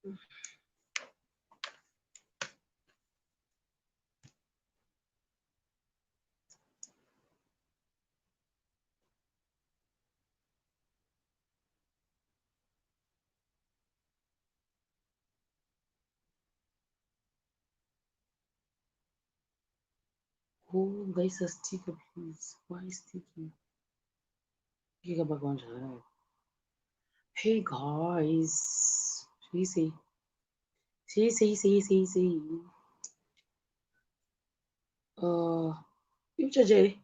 Oh, guys, a sticker, please. Why sticky? Hey, guys. See. You judge.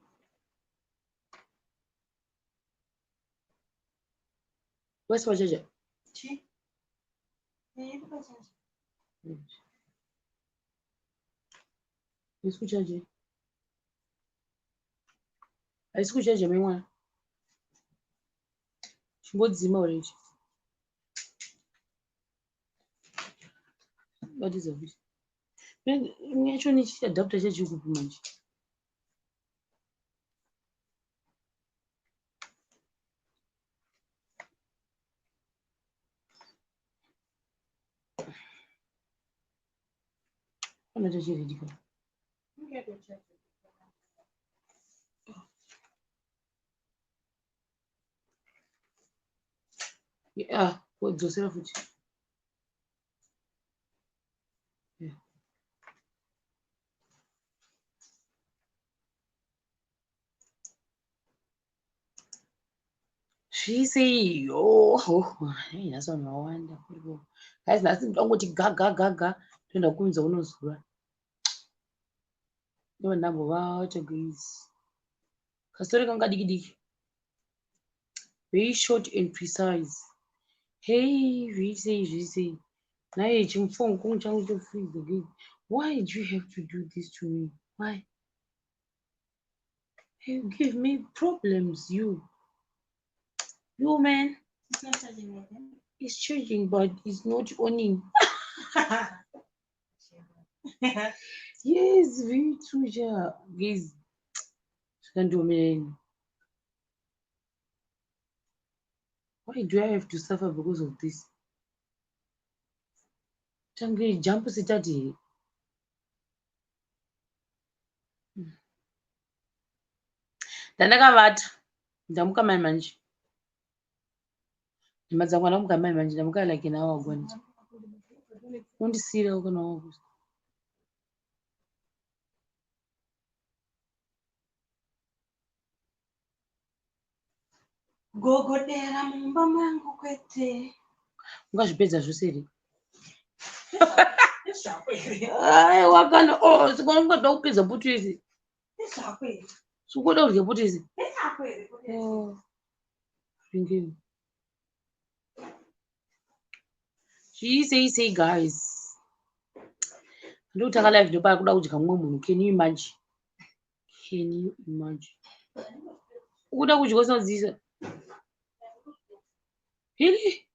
Where's my judge? Escuchaje. Escuchaje, meu irmão. Vou dizer, Maurício. What is it? Me acho que a adapta já de grupo mais. Olha já de ridículo. Ah, vou dizer a fute. She say, oh, hey, that's on no wonder. Guys, nothing wrong with ga. Tenda kunza unozura. No number what agrees. Kastori kanga digi. Very short and precise. Hey, we say. Now you phone kung chang to freeze again. Why did you have to do this to me? Why? You give me problems, you. You man. It's not charging again. It's charging, but it's not owning. Yes, very true, yeah. Guys, can't do me. Why do I have to suffer because of this? Changi jump sitati. Ndakavata ndamuka mai manje ndimadzangwa ndamuka mai manje ndamuka like an hour ago nje undisira uko nawo gogodera mumba mangu kwete ungazvipedza zvose here ai wakana sikuona mukatoda kupedza putu isi sikuoda kudya putu isi zvingeni zviisei guys ndokutanga live ndopaa kuda kudya mumwe munhu can you imagine ukuda kudya usinodziisa really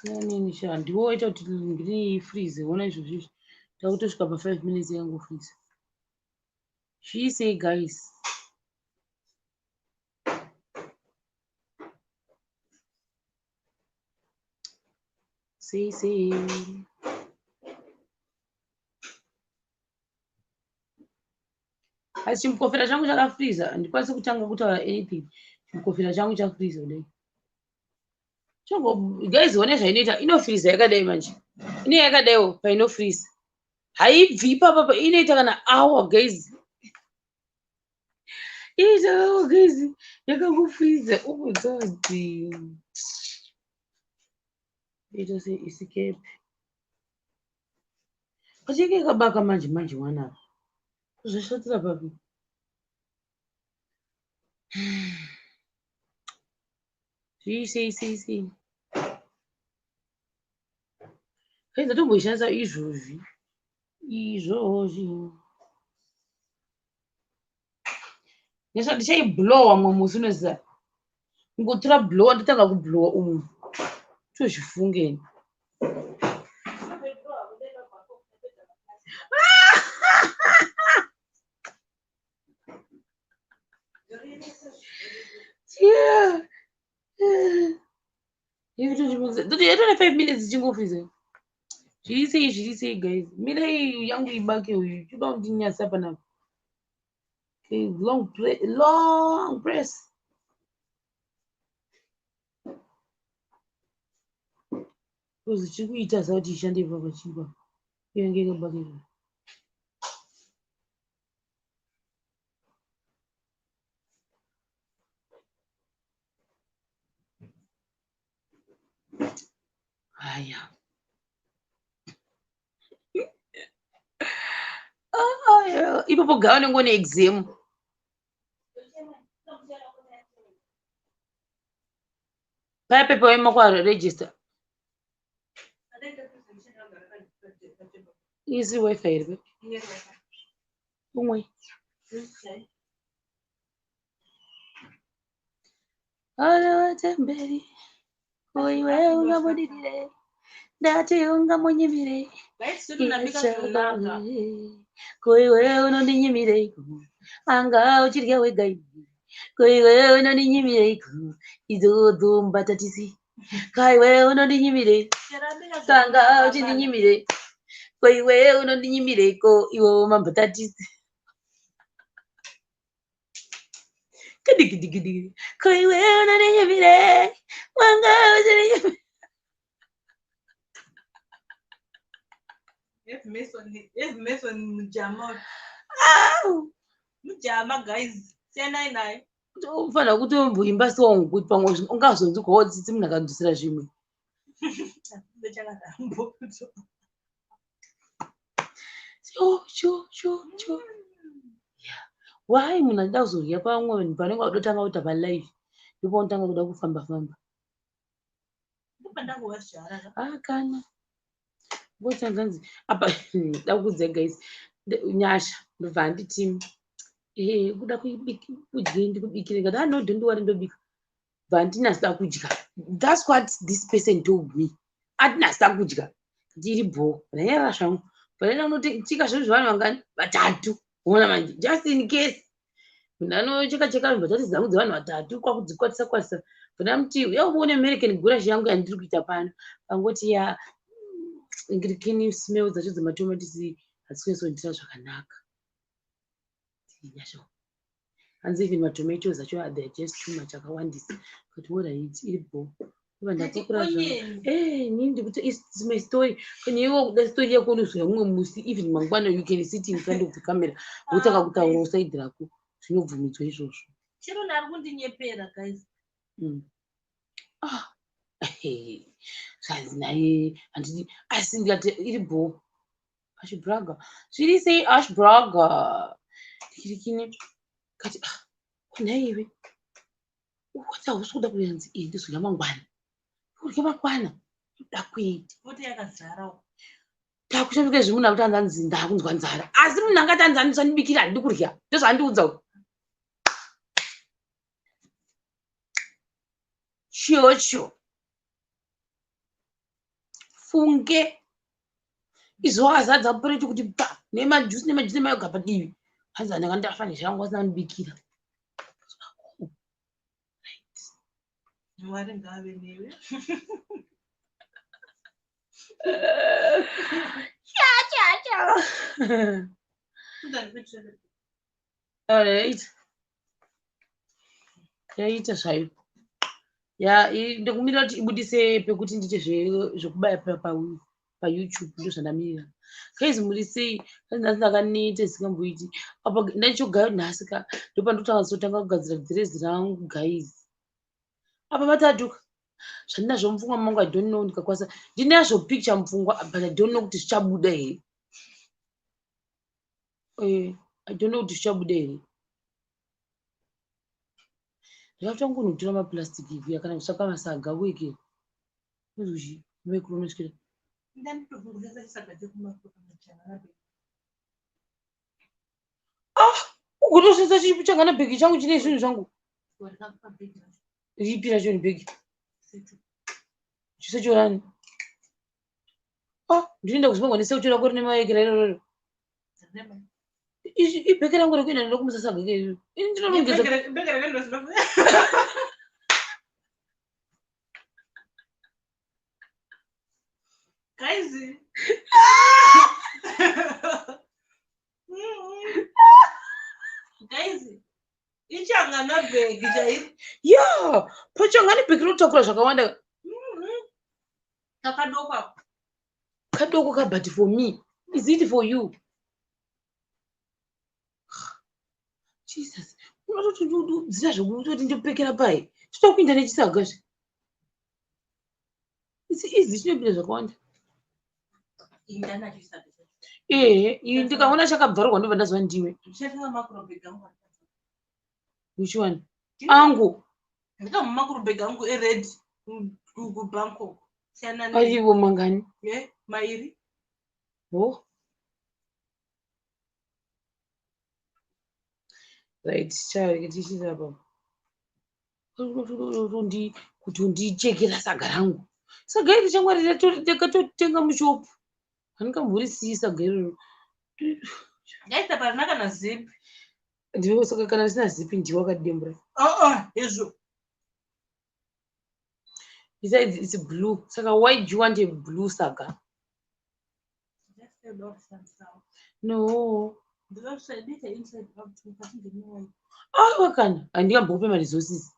nini sha ndiwo waita kuti ndini freeze ona izvozvizvi takutosvika pa 5 minutes yangu freeze zviisei guys sei asi chimukofera changu chakafreeza handikwanisi kutanga kutaura anything chimukofera changu chafreeza kudai changu guys one zvainoita inofreeza yakadai manje ine yakadaiwo painofreeza haibvi ipapa inoita kana hour guys inoita guys yakangofreeza ogodzi ita se escape pacheke yakabaka manje wanapa zvashatira papi zviisei kai ndatomboishandisa izvozvi nesva ndichaiblowa mwe musi unoziva ngotora blowa ndotanga kublowa umu tozvifungeni Yeah. You don't 5 minutes chingofisa. Zviri sei guys. Mirai yangu ibake uyu. Chuda kundinyasa panapa. Okay, long press. Because chiri kuita zauti ishande ipapo chipa. Iyo ngeke bake. Haya. Ipapo gaone ngone exam. Paya pepa wema kwa register. Easy wifi here. Umwe. Ala temberi. Koi wewe ungamudidire. Dati ungamunyimire. Koi wewe unondinyimire. Anga uchirya wegai. Koi wewe unondinyimire. Izo mbatatisi. Kai wewe unondinyimire. Kanga uchindinyimire. Koi wewe unondinyimire ko iwo mambatatisi. Kidi. Koi wewe unondinyimire. Anga uchindinyimire. Mason mujama. Mujama guys. Sena inai. Ufana kuti umboimba song kuti pamwe ungazonzi kuhodzitsi munhu akandusira zvimwe. Cho. Why munhu andida kuzorya pamwe vanhu panenge vadotanga kuita palive ndipo unotanga kuda kufamba. Kana. Ngotanzanzi apa ndakudze guys. Nyasha ndobva nditi kuda kudya ndikubikire ngati anodho ndiwari ndobika. Bva ndinasida kudya. That's what this person told me. Atinasida kudya. Ndiri bho. Ranyara zvangu. Bva unotika zvinhu zvavanhu vangani 3. Unoona manje. Just in case. Munhu anocheka mbatati dzangu dzevanhu 3 kwakudzikwatisa. Bva muti yaumboone American gurashi yangu yandiri kuita pano. Angoti ya ingredient smell dzacho dzematomatisi hadzikunyatsondira zvakanaka. Nyasha. Hanzi even matomatoes acho they're just too much akawandisa. But what I eat iri bho. Ndakukura zvangu. Nini kuti it's my story. Kana iwe kuda story yako unozwa mumwe musi even mangwana you can sit in front of the camera. Wotaka kutaura uside rako. Zvinobvumidzwa izvozvo. Chiro nari kundinyepera guys. Zvanzi naye handidi asi ndikati iri bho. Ash Braga. Zviri sei Ash Braga. Ndikirikine kati kunai iwe. Ukota usukuda kuyanzi ndizorya mangwana. Kurya mangwana. Ndakuita. Futi yakazarawo. Takushamika zvimunhu akuti anzanzi ndakunzwa nzara. Asi munhu angati anzanzi ndibikira handidi kurya. Ndozvandiudza. Chocho. Funge. Izvo akazadza pureti kuti pa nemajusi nemayoga padivi. Hanzi ndanga ndafanira zvangu asina kundibikira. Mwari ngave newe. Alright. Yaita zvayo. Ndikumirira kuti ibudise pekuti ndiite zvekubaya pa YouTube ndozvandamirira. Guys muri sei? Nhasi ndakaneta zikamboiti. Apa ndachogayo nhasi ka ndopandotanga kugadzira dhirezi rangu guys. Apa vatatuka. Zvandinazvo mupfungwa mangu I don't know ndikakwanisa. Ndinazvo picture mupfungwa but I don't know kuti zvichabuda here. I don't know kuti zvichabuda here. Ndakatanga kunotora maplastic ivi kana kusaka masaga wiki. Uzvi mekuronoskira. Ukutosesa chipi changana bhegi changu chine zvinhu zvangu. Ripi racho ni bhegi? Chisechorani. Ndinoenda kuzvimangwa nesecho rako rine maekera iroro. ibheke rangu rekuenda ndokumusasa geke ini ndinonongedza guys guys ichangana bhegi chairi ya pachangani bheki rotakura zvakawanda kadoko ka but for me is it for you Jesus unototuzira zvekutoti ndopekera pai chitokuinda nechisagazve izi chinopinda zvakawanda ehe ndikaona chakabvarwa ndobva ndazva ndiwe which one angu makurobhegi angu ered kubangkok ariwo mangani mairi right tichirapa kuti undichekera saga rangu saga iri changwari ndakatotenga mushopu handingamborisiyi saga iroro gaisa parina kana zipi ndivesaka kana risina zipi ndiwe wakadembura izvo besides it's blue saka why do you want a blue saga no wakana handingambope maresources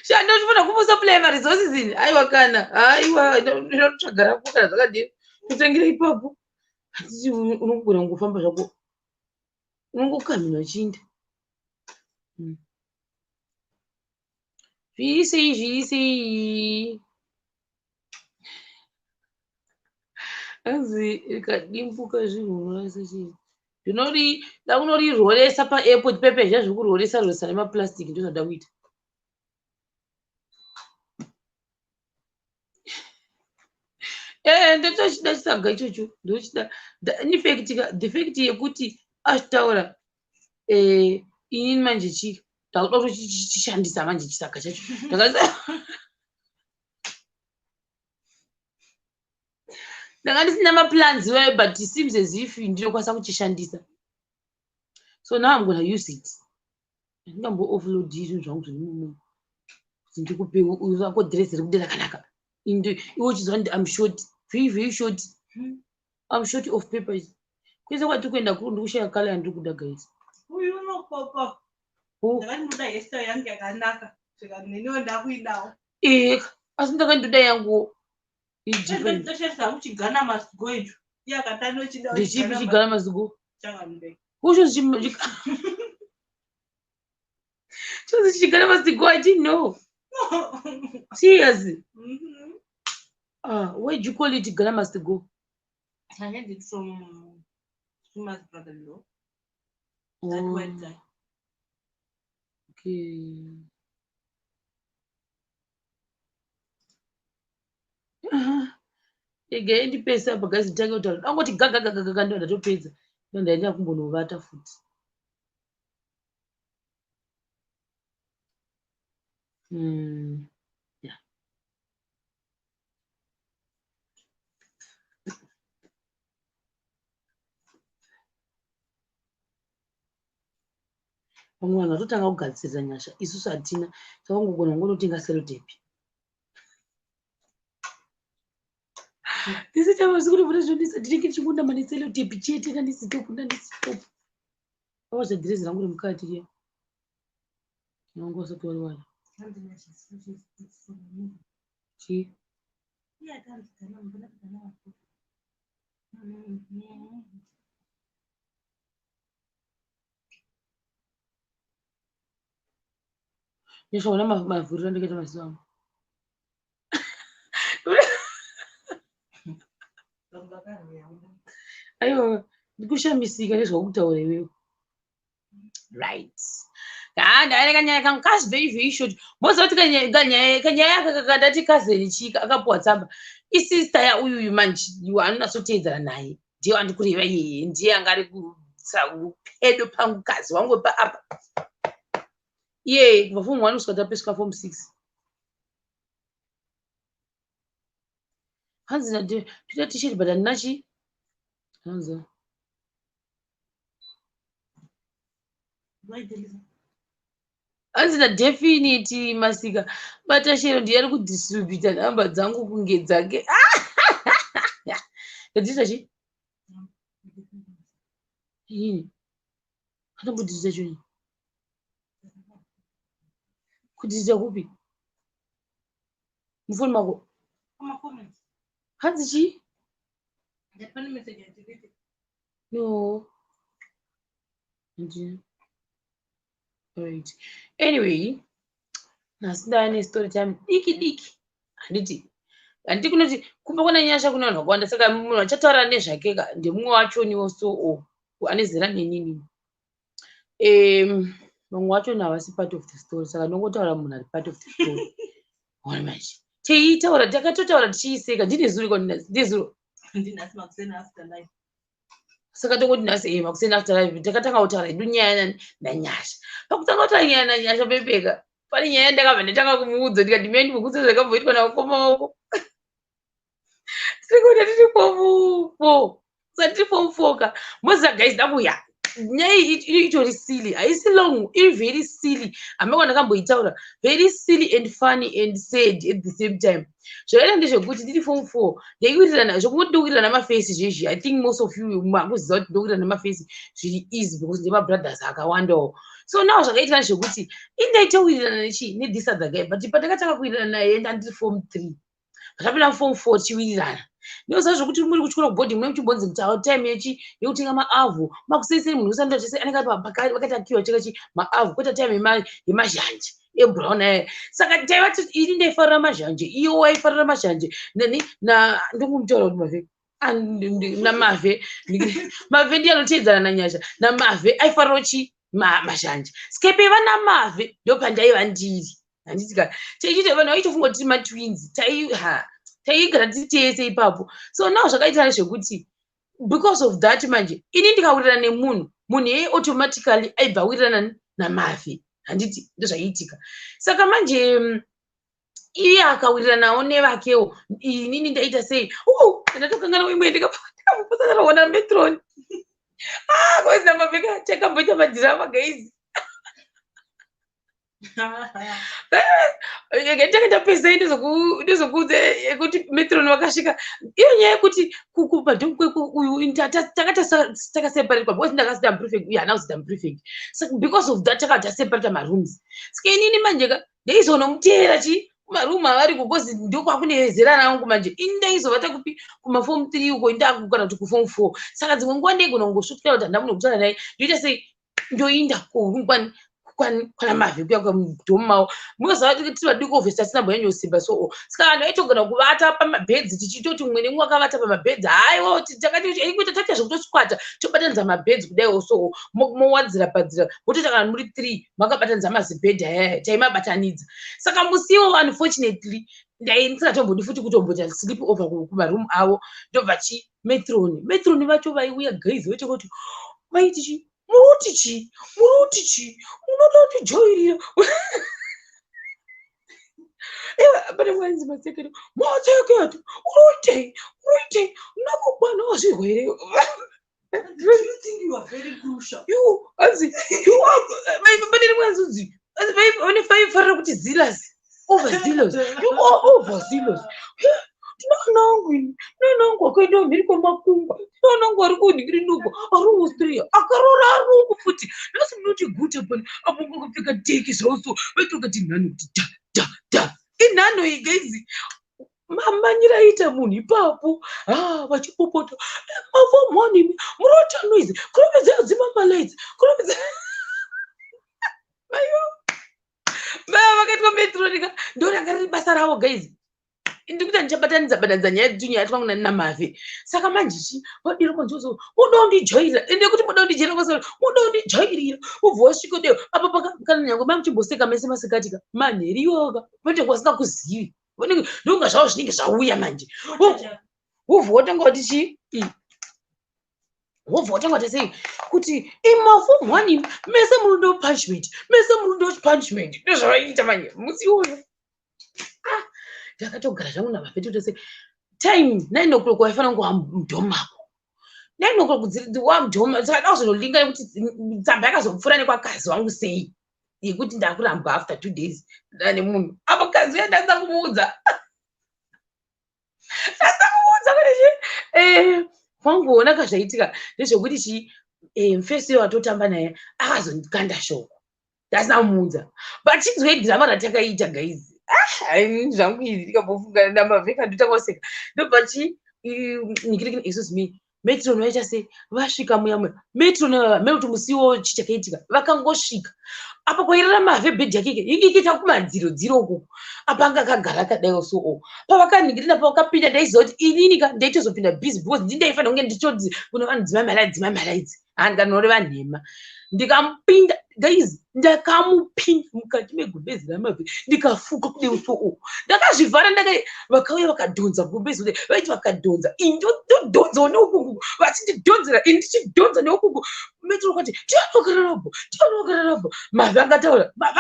shandotofana kumbosaplaya maresources ini aiwa kana haiwa ndinotsvaga rako kana zvakadini totengera ipapo hatiti unogona kungofamba zvako unongokamhina uchiinda zviisei anzi rikadimbuka zvinhu chii ndakunoriroresa paairport pepezha zvekuroresa nemaplastic ndozvada kuita ndotochida chisaga ichocho ndochida the fact yekuti achitaura inini manje chii ndakuda kutochishandisa manje chisaga chacho ndanga ndisina maplans we but it seems as if ndinokwanisa kuchishandisa so now I'm gonna use it handingambo offload zvinhu zvangu zviri muno kuti ndikupe uzako dress riri kudera kanaka iwe uchizwa ndi I'm short very short I'm short of papers kwese kwati kuenda kuri ndikushaya kala yandiri kuda guys uyu unopopa ndakandoda hairstyle yangu yakanaka saka neniwo ndakuidawo asi ndakandoda yangu ndosheresa uchigana masigo icho iye akatanochida ndichipi chigana masigo changambe usho chozi chigana masigo I didn't know seriously why do you call it gana masigo I heard it from my brother-in-law. That white guy. Okay. Ege ndipesa bagazi take utaura angoti gaga ndo ndatopedza ndo ndaenda kumbonovata futi yeah. vamwe vanhu vatotanga kugadzirira nyasha isusu hatina takangogona kungonotenga serotepi ndisi chamasi kuti vona zvondisa ndinenge ndichingondamba neserotepi chete nandisitopu avazvadhirezi rangu remukati riya naongosati wariwari chii nesvaona mavhuriro andikaita maziva angu aiwa ndikushamisika nezvakutaura iwewe right ndaine kanyaya kangu kasi very short moziva kuti kanyaya aka kakadati Kazen chika akapuwa tsamba isista yauyu manje iwe anonasoteedzana naye ndiye wandikureva yeye ndiye anga ari kupedo pangu kazi wangu paapa iye kubva form 1 kusvika tapesvika form 6 hanzi na tita t-shirt but nachi hanzi hanzi na definitely masika bata shero ndiyari kudistributa namba dzangu kunge dzake ndadzisa chi yini atambodzisa choni kudzisa kupi mufoni mako hanzi chi no right anyway nasindane story time diki handiti kunoti kumba kuna nyasha kuna vanhu vakawanda saka munhu achataura nezvakeka ndemumwe wachoniwo so ane zera nenini vamwe wachoni havasi part of the story saka ndongotaura munhu ari part of the story ona manje teitaura takatotaura tichiiseka ndine zuro ndezuro saka tongoti nhasi makuseni afterlife takatanga kutaura hedu nyaya nanyasha pakutanga kutaura nyaya nanyasha pepeka pane nyaya yandakabva ndatanga kumuudza ndikati mia ndimukudza zvakamboitwa navakoma tirikuita tiri form 4 saka tiri form 4 ka moza guys dakuya nyaya itori silly haisi long iri very silly amekwa ndakamboitaura very silly and funny and sad at the same time zvakaita ndezvekuti ndiri form 4 ndaikuitirana zvokungoti ndokuitirana mafesi zvezvi I think most of you makuziva kuti ndokuitirana mafesi zviri easy because ndemabrothers akawandawo so nawo zvakaitirana zvekuti indaitauirirana nechi nedhis other guy but patakatanga kuirirana naye ndandiri form 3 patapinda form 4 tichiwirirana ndinoziva zvokuti muri kuchikora kubhodhi mune muchimbonzi time yechi yekutenga maavhu makuseisei munhu usanda chese anenge vakati akiwa chekachi maavhu kwete time yemazhanje ebrown aya saka taivati ini ndaifarira mazhanje iyo waifarira mazhanje ndongomutaura kuti mavhe namavhe mavhe ndiye anoteedzana nanyasha namavhe aifarira chi mazhanje skepeiva namavhe ndopandaiva ndiri handitika taichita vanhu vaichofunga kuti tiri matwins taigara titese ipapo so nawo zvakaitira zvekuti because of that manje ini ndikawirirana nemunhu yeye automatically aibva awirirana namavhe handiti ndozvaiitika saka manje iye akawiriranawo nevakewo inini ndaita sei ndatokangana imwe ndikapopasana ona metron kozi namavhe takamboita madhirama guys takaita pesai ndizokuudze kuti metron vakasvika iyo nyaya yekuti uyu takaseparatwa because ndakasita muprefect uye haana kuzita muprefect saka because of that takataseparata marooms saka inini manje ndaizonomuteera marumu avari kukozi ndokwakune zera rangu manje ini ndaizovata kupi kumaform 3 uko indakugara kuti kuform 4 saka dzimwe nguva ndaigona kungosvikira kuti handamune kutaura naye ndoita sei ndoinda kurungwani kwana mavhe kuya kwamudhomu mawo munozava tiri vadiko ovhesi tasina mboyanyosimba so saka vanhu aitogona kuvata pamabhedzi tichitoti mumwe nemumwe akavata pamabhedzi haiwa takatiikuita taita zvekutoswata tobatanidza mabhedzi kudaiwo so mowadzira padzira mototi kana muri 3 makabatanidza mazibhedhi ayaya taimabatanidza saka musiwo unfortunately ndainisingatombodi futi kutomboita sleep over kumarumu avo ndobva metroni vacho vaiuya guys vaitokoti vaiti murutichi unoda kutijoirira pane mwanzi matsekero matseketo uroitei nakukwana wazvirwere pane mwanzudzi vaifarira kuti zealous overzealous nanangu akaenda mhiri kwamakumba nanangu ari kunhingiri nduko ari Austria akarora arungu futi nasinoti guta pane apo akapfeka teki zvauso vaitokati nhano kuti da inhano iyi gaizi mamanyira aita munhu ipapo vachipopota mavomwanimi murota noise kurovedzera dzima malaits kurovedzera vakaitwa metronika ndoranga riri basa ravo gaizi ndikuti ndichabatanidza nyaya dzenyaya twangu namavhe saka manje vadiro konzozo muda kundijairira ende kuti muda kundijairira kwasara muda kundijairira ubva wasvika deo apa kana nyange mamuchimboseka mese masikatika manheriyoka vati wasingakuzivi ndonga zvavo zvinenge zvauya manje ubva watanga kuti chii wobva watanga kuti sei kuti imafomu 1 mese murundo punishment ndozvavaita manje musi uyu ndakatogara zvangu namavhe totose time 9 o'clock waifana kunge wamudhomako 9 o'clock wamudhoma saka ndakuzonolinga kuti tsamba yakazopfuura nekwakazi wangu sei yekuti ndakurambwa after 2 days ndane munhu apo kazi uya ndatsa kumuudza kuti kwanguona kazvaitika nezvekuti mfesi watotamba naye akazondikanda shoko ndasina kumuudza but chinzwei dhirama ratakaita guys zvangu izvi ndikambofungana namavheka ndotangoseka ndobva nikirikini isusu mi metron vaita sei vasvika muya metron mekuti musiwo chichakaitika vakangosvika apa kwairara mavhe bhedhi yake ikita kumadziro ukoko apa anga akagara akadaiwo so pavakaningirina pavakapinda ndaiziva kuti ininika ndaitozopinda busy because ndindaifanira kunge ndichodzi kuno vanhu dzimai malaidzi handikanoreva nhema ndikamupinda guys ndakamupinda mukati megumbezi ramavhe ndikafuka kudai so ndakazvivhara vakauya vakadhonza gumbezi kudai vaiti vakadhonza indodhonzawo neukuku vachindidhonzera ini ndichidhonza neukuku metro kwati tianogararabo mavhe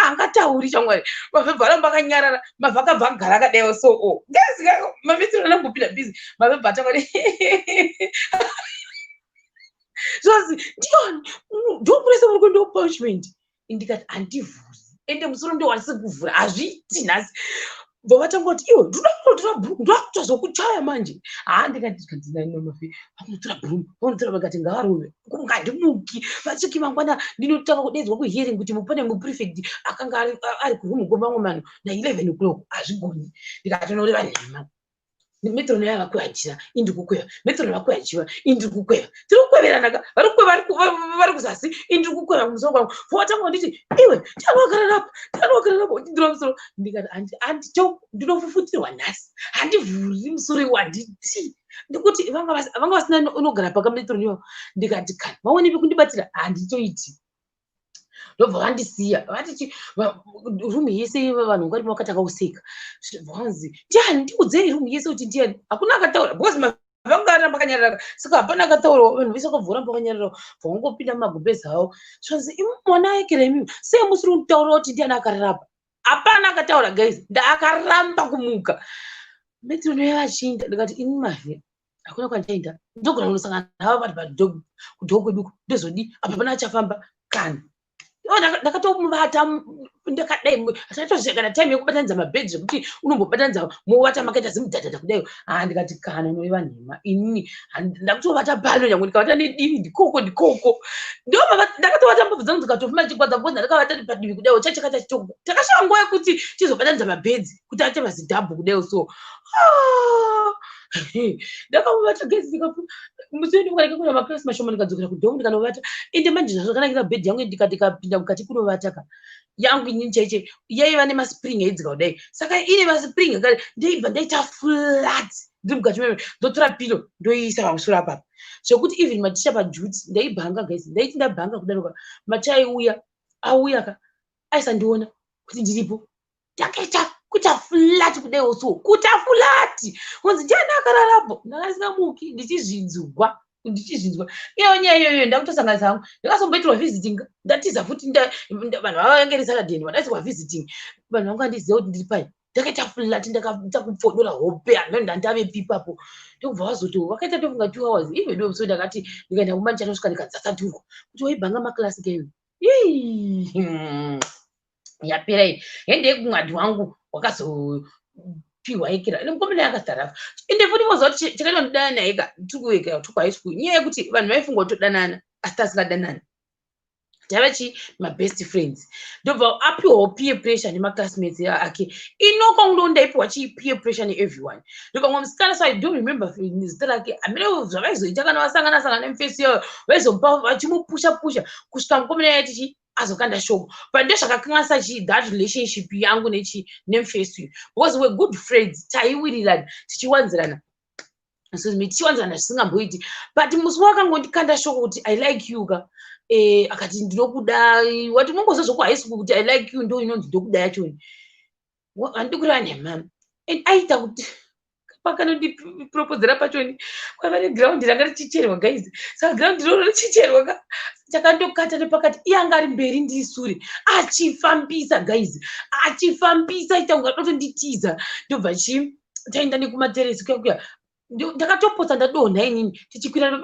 angatauri chamwari mavhe bvaramba akanyarara mavhe akabva agara akadaiwo so mametro anambopinda busy mavhe bvatamari zvazi ndiani ndokuresa muri kwendo punishment ndikati handivhuri ende musoro ndowanisi kuvhura hazviiti nhasi bvavatanga kuti iwe ndokutora bhuruku ndokutozokuchaya manje ndikatikanzinanamafe vakunotora bhuruku vanotora vakati ngavarove kungandimuki vachiki mangwana ndinotanga kudedzwa kuhearing kuti mupane muprefect akanga ari kurumu kwemamwe manhu na11 o'clock hazvigoni ndikatonore nhema metro naye vakuajira indikukweva metro vakuajiva indikukweva tiri kukweveranaka vari kuzasi indikukweva kumusoro kwangu fovatanga nditi iwe tianogararapo ndidira musoro ndikati ndinofufutirwa nhasi handivhuri musoro iwo handiti ndikuti vanga vasina unogara pakametroniwa ndikati kana vaonepi kundibatira handitoiti ndobva vandisiya vatiti rumu yese vanhu ngari vakatanga kuseka vanzi ndiani ndikudzei rumu yese kuti ndiani hakuna akataura because vanga aramba akanyarara saka hapana akataurawo vanhu vese vakabva ramba akanyararawo vangopinda mumagumbezi avo zvanzi mwana akeremiwo sei musiri kutaura kuti ndiani akararapa hapana akataura guys ndaakaramba kumuka metronoye vachinda ndikati ini mavhe hakuna kwandaenda ndogona kunosangana navo vari padhogo kweduku ndozodi apa pana achafamba kana ndakatomubata ndakadai asatozvikana time yekubatanidza mabhedhi zvekuti unombobatanidza movata makaita zimudhadhadha kudai ndikati kana noiva nhema inini ndakutovata pano nyange ndikavata nedini ndikoko ndakatovata mbobvu dzangu dzikatofuma chikwadza because ndakavata padivi kudai chachakata chitoko takashava nguva yekuti tizobatanidza mabhedhi kuti ate mazidhabhu kudai so ndakamubata gezi musendiukaika kuna maklasi mashoma ndikadzokera kudhomu ndikanovata ende manje zvakanakira bhedhi yangu ndikapinda mukati kunovataka yangu inini chaiche yaiva nemaspring aidzika kudai saka ine maspring akati ndaibva ndaita flat ndiri mukati meme ndotora pilo ndoiisa pamusoro apapa zvekuti even maticha pajuti ndaibhanga guys ndaiti ndabhanga kudaroka machai auya aisandiona kuti ndiripo ndakaita kuita flat kudai so kuita flat kunzi ndiani akararapo ndakasingamuki ndichizvinzwa iyoyo ndakutosanganisa hangu ndakasomboitirwa visiting ndatiza futi vanhu vavaengeresa kadheni vadaisirwa visiting vanhu vangu andiziva kuti ndiri pai ndakaita flat ndakaita kupfodora hope amene ndandave pipapo ndokubva vazoto vakaita tofunga 2 hours even though so ndakati ndikaenda kumani chanosvika ndikadzasaturwa kuti waibhanga maklasi keyo yapera iyi hende yekumwadi wangu wakazopiwa ikira nemukomana yakazarafa ende futi moziva kuti chakaita ndodana naye ka tikuweka tukuhigh school nyaya yekuti vanhu vaifunga kutodanana asi tasingadanani tava mabest friends ndobva apiwawo peer pressure nemaclassmates ake inokwangu ndaipiwa peer pressure neeveryone ndokamwe musikana so I do remember zita rake amene zvavaizoita kana vasangana nemufesi yayo vaizomupa vachimupusha kusvika mukomana yaiti azokanda shoko but ndo zvakakanganisa that relationship yangu nemufesi because we're good friends taiwirirana tichiwanzirana tichiwanzirana zvisingamboiti but musi wakangondikanda shoko kuti I like you ka akati ndinokuda wati mongozozvo kuhigh school kuti I like you ndo inonzi ndokuda yachoni handidi kureva nemama and aita kuti pakanondipropozera pachoni kwava neground ranga richicherwa guys saka ground iroro richicherwa ka takandokata nepakati iye anga ari mberi ndiri sure achifambisa guys achifambisa ita unga dotonditiza ndobva taenda nekumateresi kuya ndakatopotsa ndadonha inini tichikwira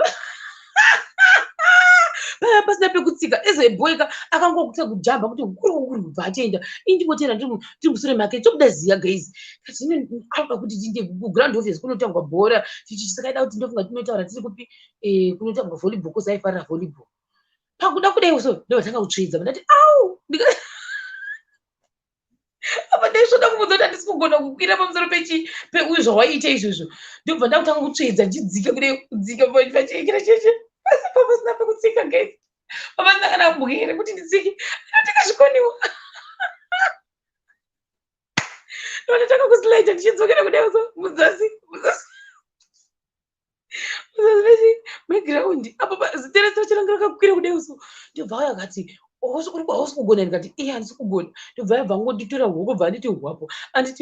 pasina pekutsika ezeboyka akangokutsa kujamba kuti kuri kubva atenda indingotenda tiri musure make tokuda ziya guys kati ine anoda kuti tinde kuground office kunotangwa bhora sakaida kuti ndofunga tinotaura tiri kupi kunotangwa volleyball kozaifarira volleyball pakuda kudai so ndotanga kutsvedza ndati au apa ndaisvoda kubudza kuti handisi kugona kukwira pamusoro peuyu zvawaita izvozvo ndobva ndakutanga kutsvedza ndidzika kudai kudzika pachikira cheche papasina pekutsika guys papasina kana bwere kuti nditsike ndakazvikoniwa ndatanga kusilaita ndichidzokera kudai so muzasi meground apa ziteresa chiranga rakakwira kudai so ndobva aya akati hausi kugona ndikati iye handisi kugona ndobva yabva angonditora huoko bva anditi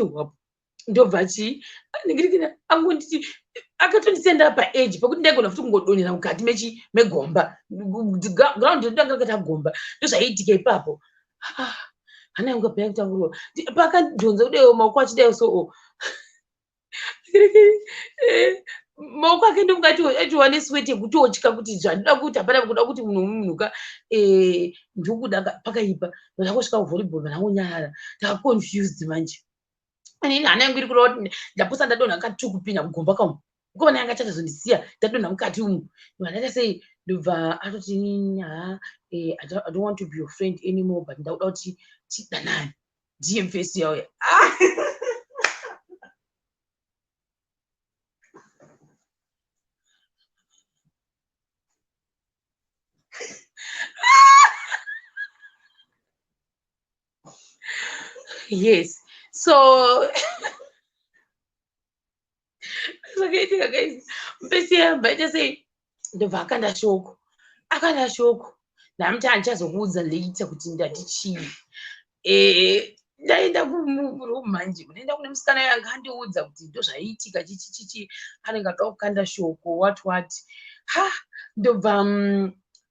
hwapo ndobva ndingirikina angonditi akatondisenda paedge pekuti ndaigona futi kungodonhera mukati megomba ground ndanga rakati agomba ndozvaiitika ipapo hana yangu apaya kutangurwa pakandonza kudai maoko achidai so maoko ake ndongati achiwane sweti yekutotya kuti zvandida kuti hapana kuda kuti munhuka ndikuda pakaipa ndakosvika kuvolleyball ndakonyarara ndakaconfused manje inini hana yangu iri kureva kuti ndaposa ndadonha kati kupinda mugomba kamu ukona yanga chatazondisiya ndadonha mukati umu ndata sei ndobva atoti I don't want to be your friend anymore but ndakuda kuti tidanane ndiye mfesi yauya yes so zvakaitika guys mfesi yamba ita sei ndobva akanda shoko ndamuti handichazokuudza later kuti ndati chii ndaenda kuroom manje ndaenda kune musikana yanga andiudza kuti ndozvaiitika chichichichi anenge ada kukanda shoko what ndobva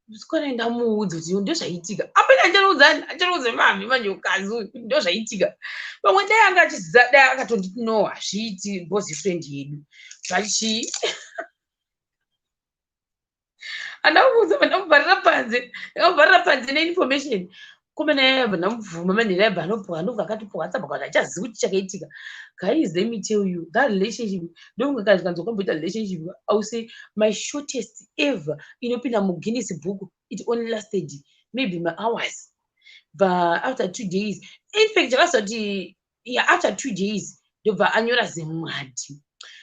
musikana ndamuudza kuti ndozvaiitika apena achanoudza mami manje ukazi ndozvaiitika pamwe dai anga achiziva dai akatonditi no hazviiti bosi friend yedu zvachi andamuudza ndamubvarira panze neinformation kumena yabva ndamubvuma manhera yabva anobva akatipoa tsabva kuti achazivi kuti chakaitika guys let me tell you that relationship ndonga kazi kanzokamboita relationship I will say my shortest ever inopinda muGuinness book it only lasted maybe my hours but after 2 days in fact jakazoti after 2 days ndobva anyora zemwadi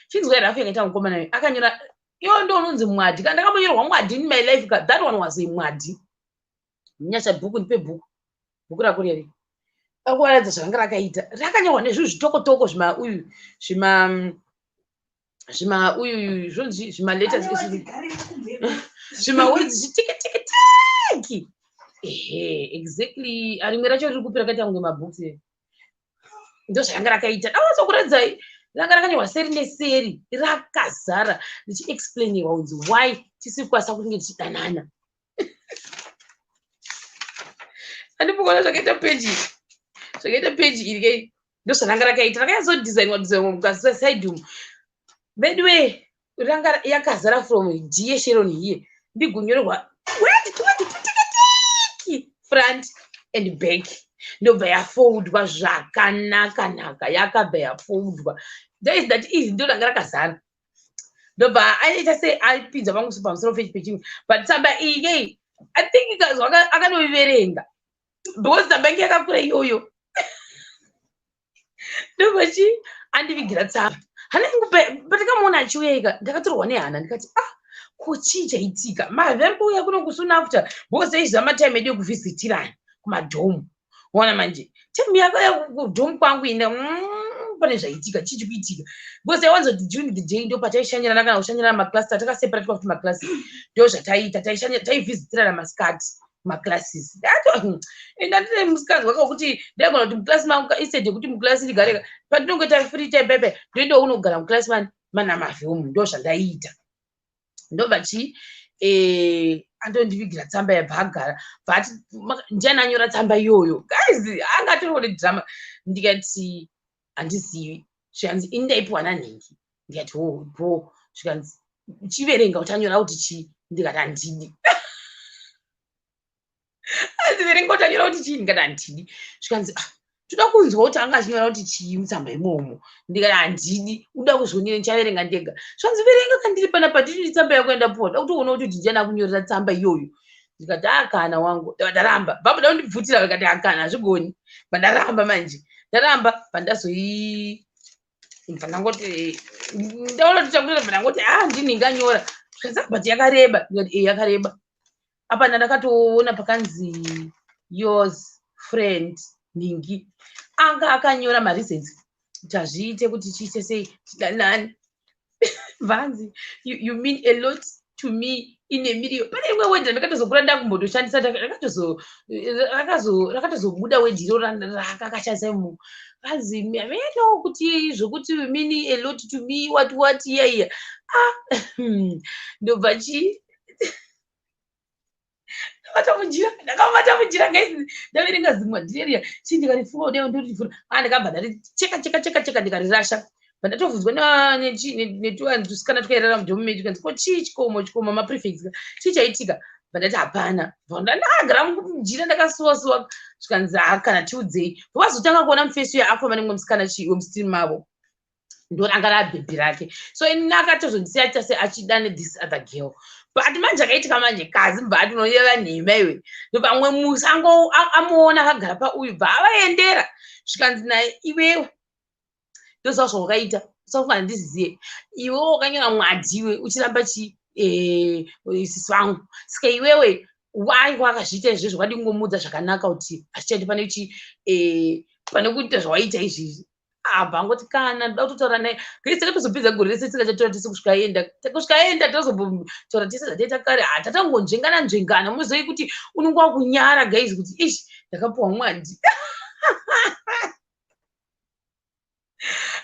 chinzwa irafu yakaita mukomana nayo akanyora iwo ndo unonzi mwadi kana ndakambonyorwa mwadi in my life that one was a mwadi nyasha bhuku ndipe bhuku rako reri akuwaradza zvanga rakaita rakanyorwa nezvinhu zvitokotoko zvimaletters zvimawords zvitiki exactly rimwe racho riri kupira kaita kunge mabhuku ndo zvanga rakaita ndawazokuradzai ranga rakanyorwa seri neseri rakazara ndichiexplainirwa unzi why tisiri kukwanisa kunge tichidanana andipokona zvakaita peji iri kei ndo zvaranga rakaita rakanyazodesignwa mukaside umu bedway ranga yakazara from die sharon here ndigonyorerwa tikitiki front and back ndobva yafoldwa zvakanaka yakabva yafoldwa that is that easy ndo ranga rakazara ndobva aita sei apinza pamusoro pechimwe but tsamba iyi kei I think ikazwa akanoiverenga because tsamba yangu yakakura iyoyo ndobva andivigira tsamba hana yangu patakamuona achiuya ndakatorwa nehana ndikati kochii chaitika mavhembuya kuno kusuna after because aiziva matime edu ekuvhisitirana kumadhomu ona manje time yakaya kudhomu kwangu ina pane zvaitika chichi kuitika because aiwanzoti during the day ndo pataishanyirana kana kushanyirana maklasi tatakaseparatwa kuti maklasi ndo zvataita taivhisitirana masikati maclasses ndandine musikazi wakakuti ndaigona kuti muklasi mangu instead yekuti muklasi ndigareka patinongoita free time pepe ndoenda unogara muklasi mana mavheumu ndo zvandaita ndobva andondivigira tsamba yabva agara but ndiani anyora tsamba iyoyo guys angatoriwo nedhirama ndikati handizivi zvanzi ini ndaipiwa nanhingi ndikati bro zvikanzi chiverenga utanyora kuti chii ndikati handidi aziverenga utanyora kuti chii ndikati handidi zvikanzi toda kunzwa kuti anga achinyora kuti chii mutsamba imomo ndikati handidi uda kuzonira ndichaverenga ndega zvikanzi verenga kandiri panapa tiri tsamba yakuenda puwa da kuti uona kuti ndichana kunyorera tsamba iyoyo ndikati akana wangu ndaramba baba da kundibvutira akati akana azvigoni pandaramba manje ndaramba pandazoi pandangoti ndaona tichakurira pandangoti ndininganyora but yakareba ndikati yakareba apa ndakatoona pakanzi yours friend Ningi anga akanyora mareasons kuti azviite kuti chiite sei chidanani vanzi you mean a lot to me in a million pane imwe wedhi ndakatozokura ndakumbotoshandisa rakatozobuda wedhi iro rakakashandisa mu vanzi meno kuti zvokuti you mean a lot to me what iya ndobva ndakamata mujira guys ndaverenga zimadhireria chii ndikarifunga kudai ndorifura ndikabva ndaricheka ndikarirasha pandatovhunzwa netusikana twairara mujomume tukanzi ko chii chikomo maprefects chii chaitika vandati hapana ndagara mujira ndakasuwasuwa zvikanzi kana tiudzei vazotanga kuona mufesi uyo afamba nemwe musikana wemusitiri mavo ndoranga rabhebhi rake so ini akatozondisiya tase achida nethis other girl but manje akaitika manje kazi mbati unoyeva nhema iwe ndopamwe musi amuona akagara pauyu bva avaendera zvikanzi naye iwewe ndoziva zvawakaita usafungana ndiziziye iwewe wakanyora mwadiwe uchiramba sisi vangu saka iwewe wakazviita izvezvo wadi kungomudza zvakanaka kuti hachichaiti pane kuita zvawaita izvizvi bhangoti kana ndoda kutotaura naye gesi takatozopedza gore rese tikachatora tese kusvikaenda tozombotaura tese zvataita kare tatangonzvengana muzoi kuti unenge wakunyara guys kuti ishi ndakapuwa mwadi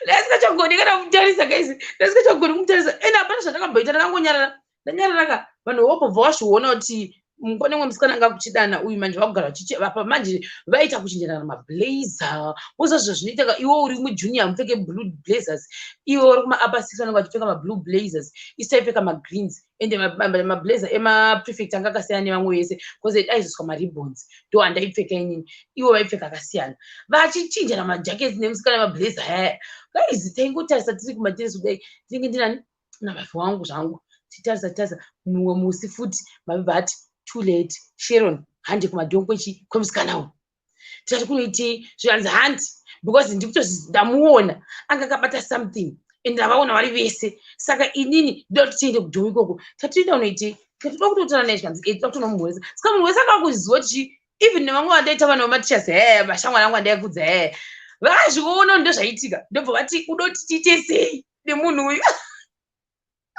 ndasikachagoni kana kumutarisa guys ndasikachagoni kumutarisa ende hapana zvandakamboita ndakangonyarara ndanyararaka vanhu vobva vazviona kuti mukone mwe musikana anga kuchidana uyu manje vakugara apa manje vaita kuchinjana mablazer uzo zvinoita iwe uri mujunior mupfeke blue blazers iwe uri kuma-upper six vanenge vachipfeka mablue blazers isitaipfeka magreens ende mablazer emaprefect anga akasiyana nevamwe vese bcause aizoswa maribbons ndo andaipfeka inini iwe vaipfeka akasiyana vachichinjana majaketi nemusikana mablazer haya guys taingotarisa tiri kumateresi kudai tinenge ndinani navafi wangu zvangu titarisa mumwe musi futi mavibati too late Sharon handi kumadhonkwechi kwemusikanawo tikati kunoitei zvikanzi handi because ndikutozizi ndamuona anga akabata something ende ndavaona vari vese saka inini ndoda kuti tiende kudhongo ikoko tatienda unoitei toda kutotaura naye zvikanzi toda kutonomurwesa saka munhu wese akakuziva kuti even nevamwe vandaita vanhu vamatichas vashamwari vangu vandaikudza vakazviona ndozvaitika ndobva vati uda kuti tiite sei nemunhu uyu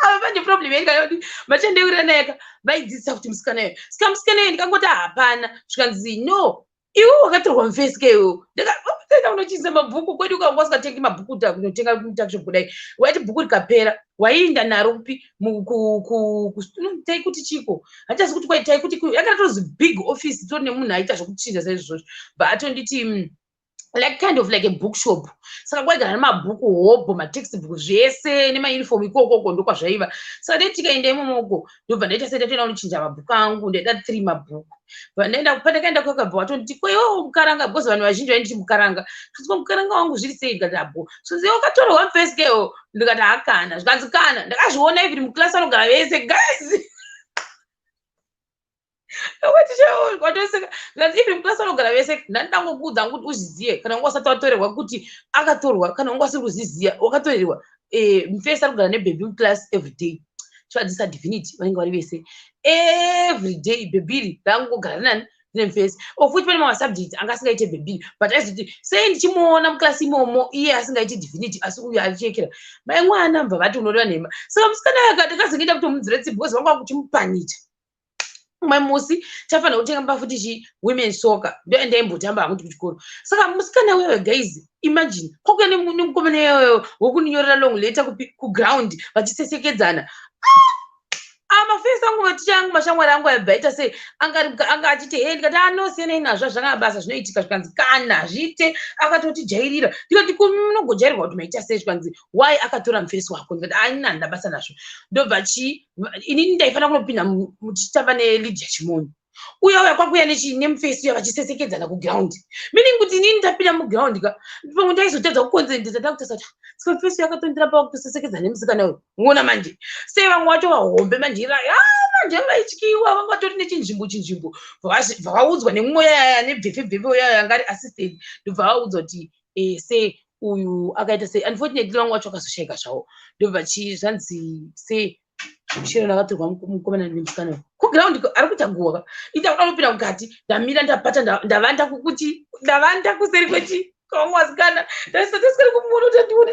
ava panje problem yaikayoti machendeurira nayeka vaidzidzisa kuti musikanayo saka musikanayo ndikangoti hapana zvikanzi no iwe wakatorwa mufesi kaiwewo ndakaenda unochinza mabhuku kwedu ukanga usikatengi mabhuku kunotenga mutakisho kudai waiti bhuku rikapera waienda naro kupi taikuti chiko handichazi kuti kwai taikuti yakatozi big office tori nemunhu aita zvekuchinja saizvozvo but atonditi like kind of like a bookshop saka kwaigara nemabhuku hobho matextbook zvese nemauniform ikokoko ndokwazvaiva saka dai tikaenda imomoko ndobva ndaita sei tatoenda kunochinja mabhuku angu ndaida 3 mabhuku pandakaenda kwakabva watonditi kwaiwo mukaranga because vanhu vazhinji vainditi mukaranga kuti mukaranga wangu zviri sei ndikati so zio wakatorwa mufesi kewo ndikati hakana zvikanzi kana ndakazviona even muklasi vanogara vese guys even klasi vanogara vese ndandangokuudza kuti uzviziye kana wanga usati watorerwa kuti akatorwa kana wanga usiri kuzviziya wakatorerwa mufesi ari kugara nebhebi muklasi everyday chivadzisa divinity vanenge vari vese everyday bhebhiri raangogara nani nemufesi futi pane masubject anga asingaite bhebhiri but aizoti sei ndichimuona muklasi imomo iye asingaiti divinity asi uyu arichekera mai mwana mbva vati unoreva nhema saka musikana akati akazoenda kutomudzire tsibhi because vanga vakuchimupanita umwe musi tafanira kutenga mbafuti women soccer ndoendaimbotamba hamuti kuchikoro saka musikana wewe guys imagine kwakuya nemukomana iyoyo wokuninyorera long letter kuground vachisesekedzana mafesi angu maticha angu mashamwari angu aibvaita sei anga achiti he ndikati anosiyanei nazvo zvanga basa zvinoitika zvikanzi kana zviite akatotijairira ndikati munogojairwa kuti maita sei zvikanzi why akatora mufesi wako ndikati anina ndabasa nazvo ndobva inini ndaifanira kunopinda muchitamba nelidhi yachimoni uya kwakuya nemufesi uya vachisesekedzana kuground meaning kuti inini ndapinda muground pamwe ndaizotadza kukonzentesa ndakutasa kuti mufesi akatondira pakutosesekedzana nemusikana uyu muona manje sei vamwe vacho vahombe manje manje vaityiwa vanga vatori nechinzvimbo vakaudzwa nemumwe yaya nebvefebvefe uyaya anga ari assistant ndobva vaudzwa kuti sei uyu akaita sei unfortunately vamwe vacho vakazoshayika zvavo ndobva zvanzi sei shiro rakatorwa mukomana nemusikana uyu kuground ari kuita guhwa ndakuda kupinda mukati ndamira ndapata ndavanda kukuti ndavanda kuseri kweti kwamwe vasikana ndaisatisiri kumuona kuti andione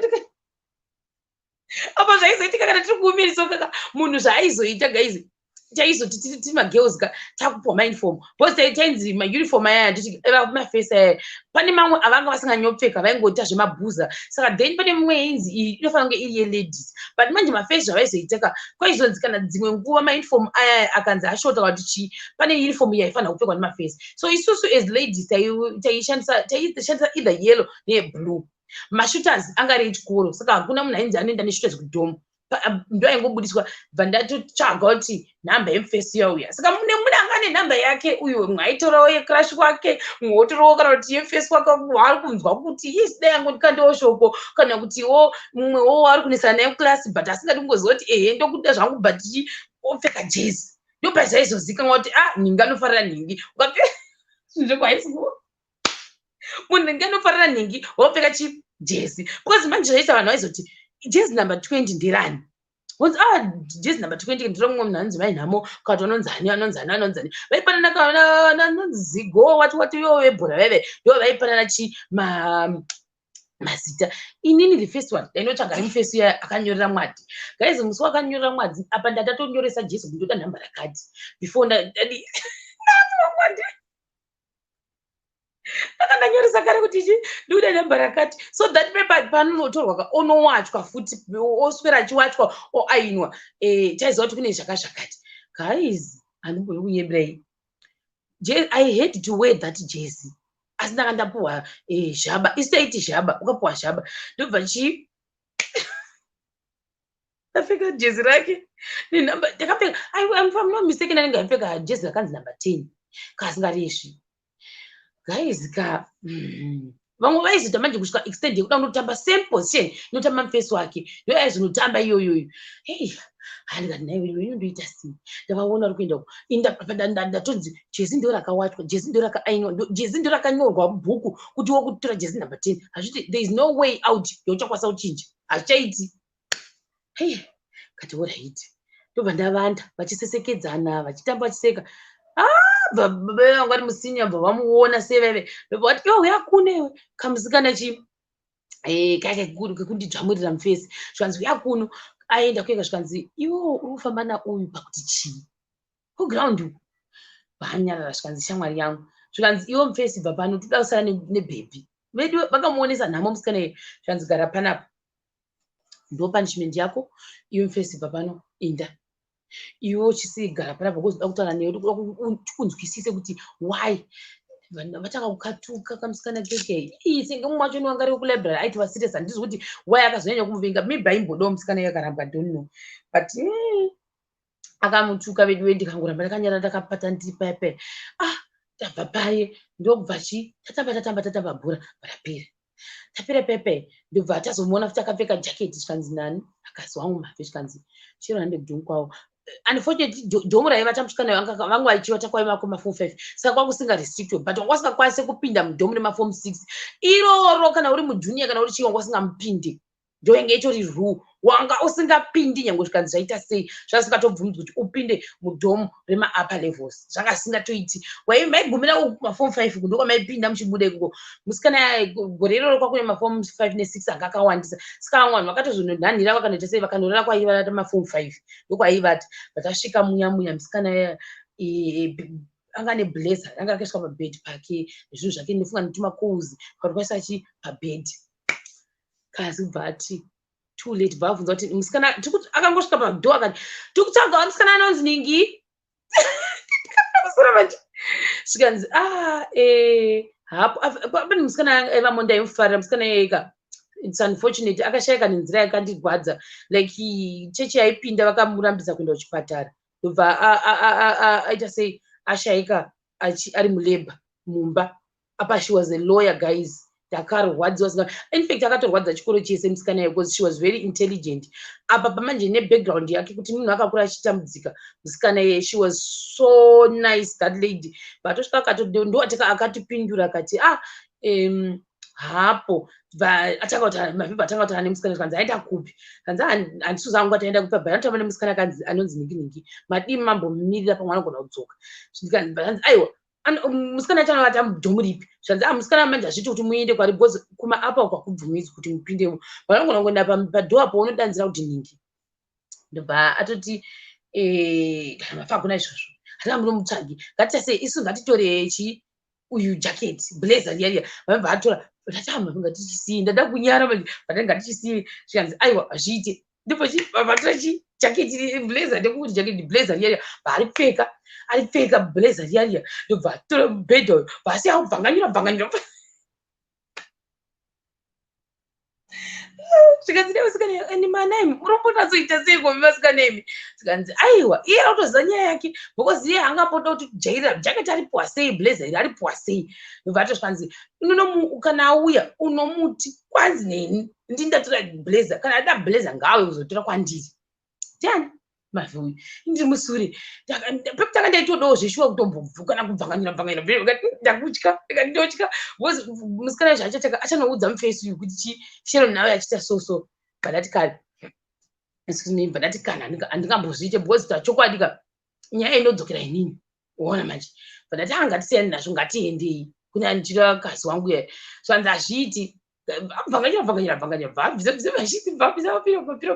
apa zvaizoitika kana tiri kuumirisa kaka munhu zvaaizoita gaizi chaizoti tiri magirls ka takupiwa mauniform bcause tainzi mauniform aya handiti mafesi aya pane mamwe avanga vasinganyopfeka vaingoita zvemabhuza saka then pane mumwe yainzi iyi inofanira kunge iri yeladies but manje mafesi zvavaizoiteka kwaizonzi kana dzimwe nguva mauniform aya akanzi ashota kuti chii pane uniform iyi yaifanira kupfekwa nemafesi so isusu as ladies taishandisa either yellow neyeblue mashooters anga ari echikoro saka hakuna munhu ainzi anoenda neshooters kudhomo ndo aingobudiswa bva ndatotsvaga kuti nhamba yemufesi yauya saka mune anga nenhamba yake uyu mwe aitorawo yecrash wake mwe otorawo kana kuti yemufesi wake waari kunzwa kuti dai angondikandiwo shoko kana kutiwo mumwewo waari kunesana naye klasi but asingadi kungoziva kuti ehe ndokuda zvangu but opfeka jezi ndopazvaizozikanwa kuti ningi anofarira nhingi zvinzvekwaisikuwa munhu ningi anofarira nhingi wopfeka chijezi because manje zvaita vanhu vaizoti jezi number 20 ndirani onzi jezi number 20 ndiro mumwe munhu anonzi vainhamo kati anonzani vaipanana kanonzi zigo wati iwo webhora veve ndo vaipanana mazita inini the first one ndainotsvaga nemufesi uya akanyorera mwadi guys musi wakanyorera mwadi apa ndatatonyoresa jezi kundoda nhamba rakati before ndadi mwadi akandanyoresa kare kuti ndikuda nhamba rakati so that paper panonotorwa onowachwa futi oswera achiwachwa oainwa chaiziva kuti kune zvakazvakati guys handimboni kunyebirai I had to wear that jezi asi ndanga ndapuhwa zhaba isaiti zhaba ukapuhwa zhaba ndobva ndapfeka jezi rake nenhamba ndakapfeka I'm not mistaken anenge aipfeka jezi rakanzi number 10 kasingaresvi guys vamwe vaizota manje kusvika extend yekuda kundotamba same position inotamba mufesi wake ndo aizonotamba iyoyoyo handikati naiwe inondoita sei ndavaona uri kuenda ndatonzi jezi ndo rakawachwa jezi ndo rakaainwa jezi ndo rakanyorwa mubhuku kuti wokutora jezi number 10 hazviti there is no way out yauchakwanisa kuchinja hazvichaiti kati oright ndobva ndavanda vachisesekedzana vachitamba vachiseka vanga vari musinya bva vamuona seveve vati uyakunewe kamusikana kekundidzvamurira mufesi zvikanzi uyakuno aenda kueka zvikanzi iwo uri kufamba nauyu pakuti chii kuground uku vanyarara zvikanzi shamwari yangu zvikanzi iwo mufesi bva pano toda kusara nebhebhi vedu vakamuonesa nhamo musikana ye zvikanzi gara panapa ndo punishment yako iwe mufesi bva pano inda iwo chisigara panapa kuzoda kutaura newe kunzwisise kuti why vanhu vatanga kukatuka kamusikana keke senge mumwe wacho niwanga ri kulibrary aiti vasirious handizvi kuti why akazonyanya kumuvinga maybe aimbodawo musikana yakaramba donno but akamutuka vedu ndikangoramba ndakanyara ndakapata ndiri paipai tabva paye ndobva tatamba bhora parapera tapera paipai ndobva tazomuona futi akapfeka jaketi zvikanzi nani akazi wangu mavhe zvikanzi chero hande kudhomu kwavo unfortunately dhomu raivata musikana vangu vachivata kwaimako mafomu 5 saka kwakusinga restricted but wanga usingakwanise kupinda mudhomu nemafomu 6 iroro kana uri mujunior kana uri chii wanga usingamupindi ndoinge itori rule wanga usingapindi nyange zvikanzi zvaita sei zvasingatombvunzwi kuti upinde mudhomu remaupper levels zvanga zvisingatoiti maigumira mafomu 5 kundo kwamaipinda muchibuda ikoko musikana gore iroro kwakune mafomu 5 ne6 anga akawandisa saka vamwe vanhu vakatozononhanhira vakanoita sei vakanorara kwaivata mafomu 5 ndokwaivata vatasvika munyamunya musikana anga neblazer anga akaiswa pabhedhi pake nezvinhu zvake ndofunga netumakouzi kwari kwaisa pabhedhi kazi kubva ati too late bvabvunza kuti musikana akangosvika padho akati tikutsvagawo musikana anonzi ningi zvikanzi hapo pane musikana aiva monda aimufarira musikana iyeka it's unfortunate akashayika nenzira yakandirwadza like chechi yaipinda vakamurambisa kuenda kuchipatara ndobva aita sei ashayika ari muleba mumba apa. She was a lawyer guys, ndakarwadziwa in fact akatorwadza chikoro chese musikana yayo because she was very intelligent apa pamanje nebackground yake kuti munhu akakura achitambudzika musikana yayo. She was so nice that lady, but ndoataka akatipindura akati hapo mapepa atanga kutaura nemusikana kanzi aenda kupi kanzi handisi zangu ataenda kupa bhai anotamba nemusikana kanzi anonzi ningi madii mambomirira pamwe anogona kudzoka kanzi aiwa musikana acho anova tamudhomuripi zvanzi musikana manje hazviti kuti muende kwari bcause kuma apa kwakubvumidzwa kuti mupindemo vanogona kuenda padho apo unodanzira kuti ningi ndobva atoti kana mafa akuna izvozvo hatina munomutsvagi ngatisei isu ngatitorei uyu jacket blazer yariya vabva atora tatamba ngatichisii ndada kunyara manje but ngatichisii zvikanzi aiwa hazviite ndipo vatora jacket blazer ndekuti jacket blazer yariya aripfeka blazer yariya ndobva atora mubhedha basi akubvanganyura zvikanzi nemusikana eni manaimi unombonatsoita sei komi vasikanemi zvikanzi aiwa iye autoziva nyaya yake because iye hangapoda kuti jaira jaketi aripuwa sei blazer iri aripuwa sei ndobva atozvikanzi kana auya unomuti kwanzi neni ndindatora blazer kana ada blazer ngawe kuzotora kwandiri ndiani mavhuyu ndiri musure pekutanga ndaitodawo zveshuwa kutombobvuka nakubvanganyura ndakutya ndotya because musikana izvo achanoudza mufesi uyu kuti chero nawe achita so bandati kare bandati kana handingambozviite because tachokwadi nyaya inodzokera inini uona manje bandati ngatisiyani nazvo ngatiendei kune andichira kazi wangu yayo zvanzi hazviiti bvanganyura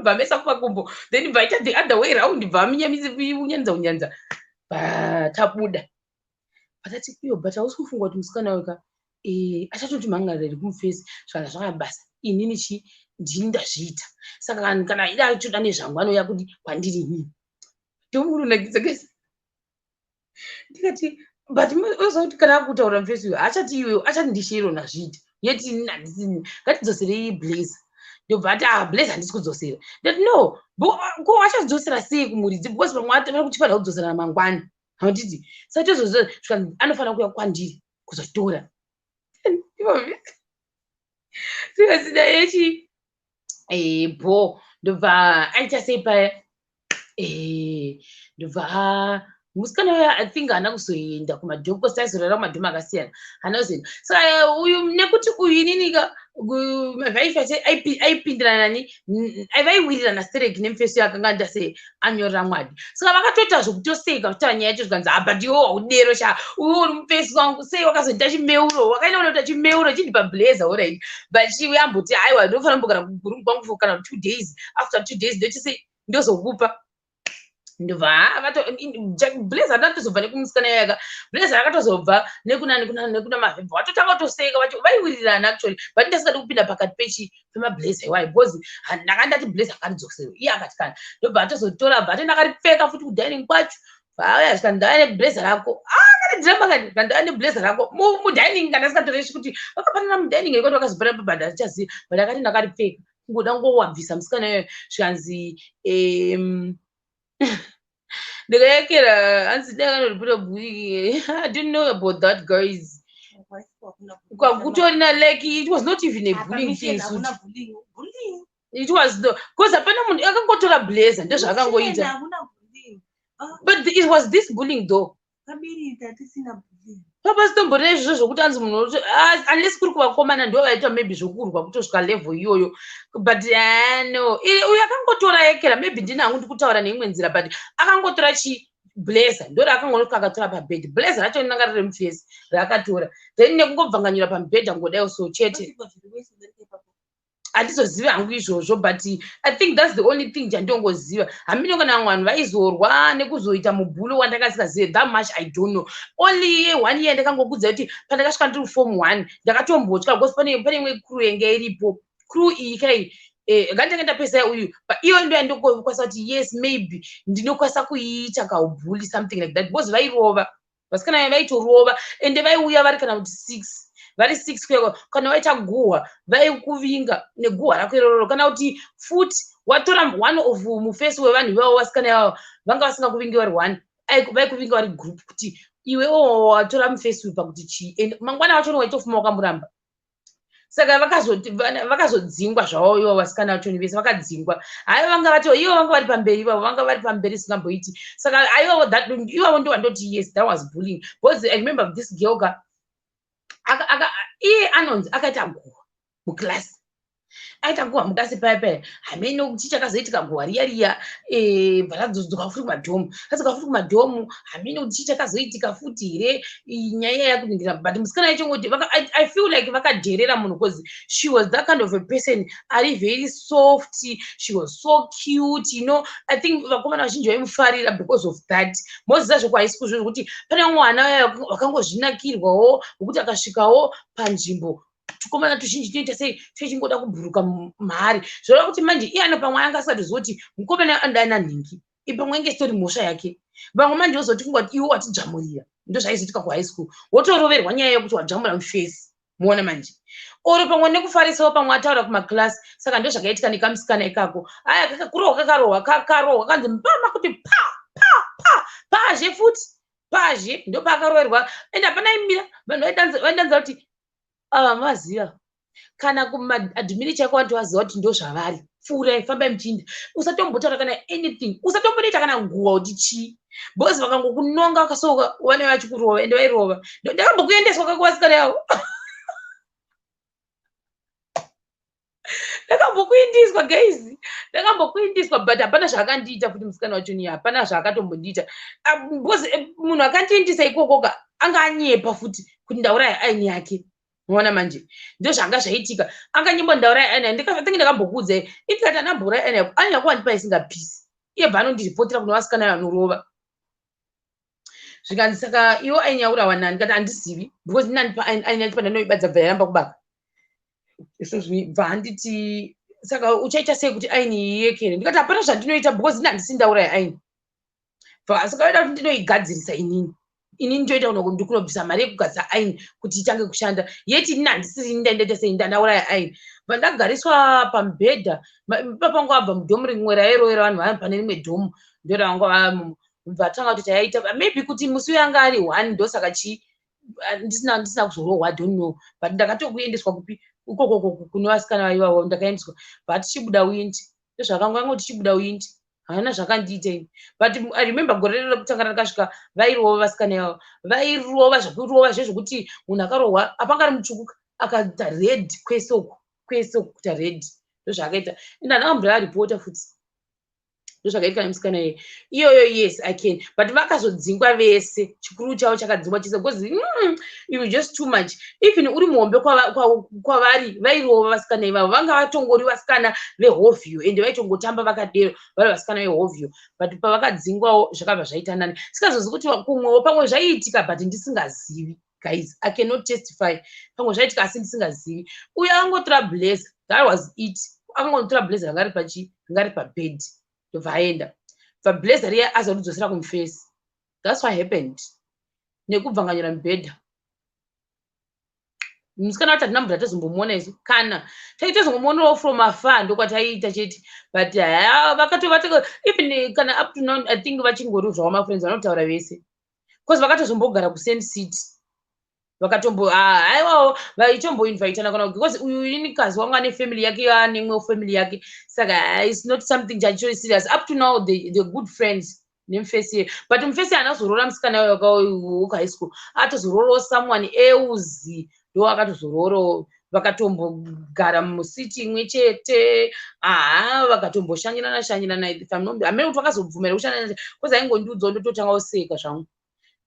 bvamesa kumakumbo then bvaita the other way round bvamunyanza tabuda patati iyo but hausi kufunga kuti musikana weka achatoti mangarari kumufesi zvana zvakabasa inini ndini ndazviita saka kana ida achoda nezvangu anoya kuti kwandiri inini ndomurunakidza ndikati but ozokuti kana akutaura mufesi uyo achati iwe achati ndishiro nazviita yeti inini handisini ngatidzoserei blazer ndobva ati blazer handisi kudzosera ndati no ko achazidzosera sei kumuridzi because pamwe atavana kuchifanira kudzosera mangwani handiti saka izvozvo anofanira kuuya kwandiri kuzotora sikasida yechi bo ndobva aita sei paya ndobva musikana uya I think haana kuzoenda kumadhomu because taizorara kumadhomu akasiyana haana kuzoenda saka uyu nekuti uyu ininika mavhaifi aipindirana nani vaiwirirana stereki nemufesi akanga ndase anyorera mwadi saka vakatoita zvokutoseka kutaura nyaya yacho zvikanzi but iwo haudero uwo uri mufesi wangu sei wakazoita chimeuro wakaenda unoita chimeuro chindi pablazer alright but chiwe amboti aiwa ndofanira mbogara kugurungu kwangu for kana 2 days after 2 days ndochise ndozokupa ndobva blazer ndatozobva nekumusikana yaka blazer akatozobva nekuna mavhebha watotanga kutoseka vaiwirirana actually but ndasikadi kupinda pakati pemablazer iwayo because ndakandati blazer akandidzoksero iye akati kana ndobva atozotora bva atenda akaripfeka futi kudining kwacho vauya zvika ndava neblazer rako akatidhiramba kati ndava neblazer rako mudining kana sikatoreshi kuti vakapanana mudining ekoti vakazobhara pabhanda achichaziva but akati ndakaripfeka kungoda ngowabvisa musikana iyoyo zvikanzi ndikayekera hanzi dakanoriputa bhuiki I didn't know about that guys kwakutorina like it was not even a bullying thing it was because hapana munhu akangotora blazer ndozvaakangoita but it was this bullying though papasitomborina izvozvo zvokuti anzi munhu unless kuri kuvakomana ndo vaita maybe zvokurwa kutosvika level iyoyo but no uyu akangotora yekera maybe ndini hangu ndikutaura neimwe nzira but akangotora blazer ndori akangonoka akatora pabhedhi blazer racho inanga riri mufesi raakatora then nekungobvanganyura pamubhedha ngodaiwo so chete handizoziva hangu izvozvo but I think that's the only thing chandongoziva hamino kana vamwe vanhu vaizorwa nekuzoita mubhulo wandakasikazive that much I don't know only 1 year ndakangokudza kuti pandakasvika ndiri form 1 ndakatombotya because pane imwe crew yenge iripo crew iyi kai ngandingaenda pesa uyu iyo ndo yandokwasa kuti yes maybe ndinokwasa kuiita kaubully something like that because vairova vasikana vaitorova ende vaiuya vari kana kuti 6 vari 6 kweko kana waita guhwa vaikuvinga neguhwa rako iroro kana kuti futi watora one of mufesi wevanhu ivavo vasikana ivavo vanga vasingakuvingi vari 1 vaikuvinga vari group kuti iwewo watora mufesi uyu pakuti chii and mangwana wacho waitofuma wakamuramba saka vakazodzingwa zvavo ivo vasikana vachoni vese vakadzingwa haivo vanga vato ivo vanga vari pamberi ivavo vanga vari pamberi singamboiti saka ivavo ndo vandoti yes that was bullying because I remember this girl iye anonzi akaita guhwa muklasi aita guhwa mukasi paya hamene kuti chakazoitika guhwa riya bvaradzoka futi kumadhomu adzoka futi kumadhomu hamene kuti chakazoitika futi here nyaya yakuningira but musikana yachongoti I feel like vakadherera munhu because she was that kind of a person ari very soft, she was so cute, you know. I think vakomana vazhinji vaimufarira because of that. Mozisa zvoko haisi kuzvo kuti pane mwana wakangozvinakirwawo wokuti akasvikawo panzvimbo tukomana tuzhinji toita sei techingoda kubhuruka mari zvoreva kuti manje iyana pamwe anga asingatoziva kuti mukomana andana nhingi ipamwe inge sitori mhosva yake vamwe manje vozoti kunga kuti iwe watidzvamurira ndo zvaizoitika kuhigh school wotoroverwa nyaya yekuti wadzvamura mufesi muona manje oro pamwe nekufarisawo pamwe ataura kumaklasi saka ndo zvakaitika nekamusikana ikako aya kakarohwa kanzi mbama kuti pazhe futi pazhe ndo paakaroverwa ende hapana imira vanhu vaidanza kuti maziva kana kumaadhimini chako vantu vaziva kuti ndo zvavari pfuurai fambai muchiinda usatombotaura kana anything usatomboita kana nguwa kuti chii because vakangokunonga vakasoka vane vachikurova ende vairova ndakambokuendeswa kakuvasikana yavo ndakambokuindiswa guys ndakambokuindiswa but hapana zvaakandiita kuti musikana wachoni hapana zvaakatombondiita because munhu akandiindisa ikokoka anga anyepa futi kuti ndauraya aini yake muona manje ndo zvanga zvaitika anganyimbondauraya aini ndikatingi ndakambokuudzai itikati anambouraya aini yako aini yako wandipa isingapisi iye bvaanondiripotera kuna vasikana vanorova zvikanzi saka iwo aini yaurawa nani ndikati handizivi because ndinandipa aini yacho pandanoibadza bva yaramba kubaka izvozvi bva handiti saka uchaita sei kuti aini yekere ndikati hapana zvandinoita because ndinhandisi ndauraya aini saka oida kuti ndinoigadzirisa inini ndoita ndikunobvisa mari yekugadzira aini kuti ichange kushanda yeti inini handisiri ndaindaita sei ndandauraya aini vandagariswa pamubhedha papangu abva mudhomu rimwe rairovera vanhu vaya pane rimwe dhomu ndoranga vatanga kuti tayaita maybe kuti musi uyo anga ari 1 ndosaka chii ndisina kuzorohwa I don't know but ndakatokuendeswa kupi ukoko kune vasikana vaivavo ndakaendeswa but chibuda windi ndozvakanga ngoti chibuda windi haana zvakandiita ini but I remember gore rero kutanga rakasvika vairova vasikana ivavo vairova zvekurova zvezvokuti munhu akarohwa apanga ari mutsvuku akaita red kwese uku kuita red ndozvaakaita ende handakambura aripota futi ndozvakaitika nemusikana iyoyo yes I can but vakazodzingwa vese chikuru chavo chakadzingwa chese because it was just too much even uri muhombe kwavari vairova vasikana ivavo vanga vatongori vasikana vehovhyo ende vaitongotamba vakadero vari vasikana vehovhyo but pavakadzingwawo zvakabva zvaita nani sikazozi kuti kumwewo pamwe zvaiitika but ndisingazivi guys I cannot testify pamwe zvaiitika asi ndisingazivi uyo angotora blazer that was it akangotora blazer ranga ri pabed ndobva aenda pablazer riya azoridzosera kumufesi that's what happened nekubvanganyura mubhedha musikana wati hatina mbuda tazombomuona isu kana taitozongomuonawo from afar ndokwataiita chete but vakatova even kana up to now I think vachingori zvavo mafriends vanotaura vese because vakatozombogara kusame city aiwawo vaitomboinvitana kana because uyu inikazi wanga nefamily yake anemwe family yake saka it's not something chachori serious up to now they're good friends nemufesi but mufesi anazorora musikana wakawoka high school atozororowo someone else ndo akatozororo vakatombogara musiti imwe chete vakatomboshanyirana amene kuti vakazobvumira kushanyirana because aingondiudzawo ndototanga useka zvangu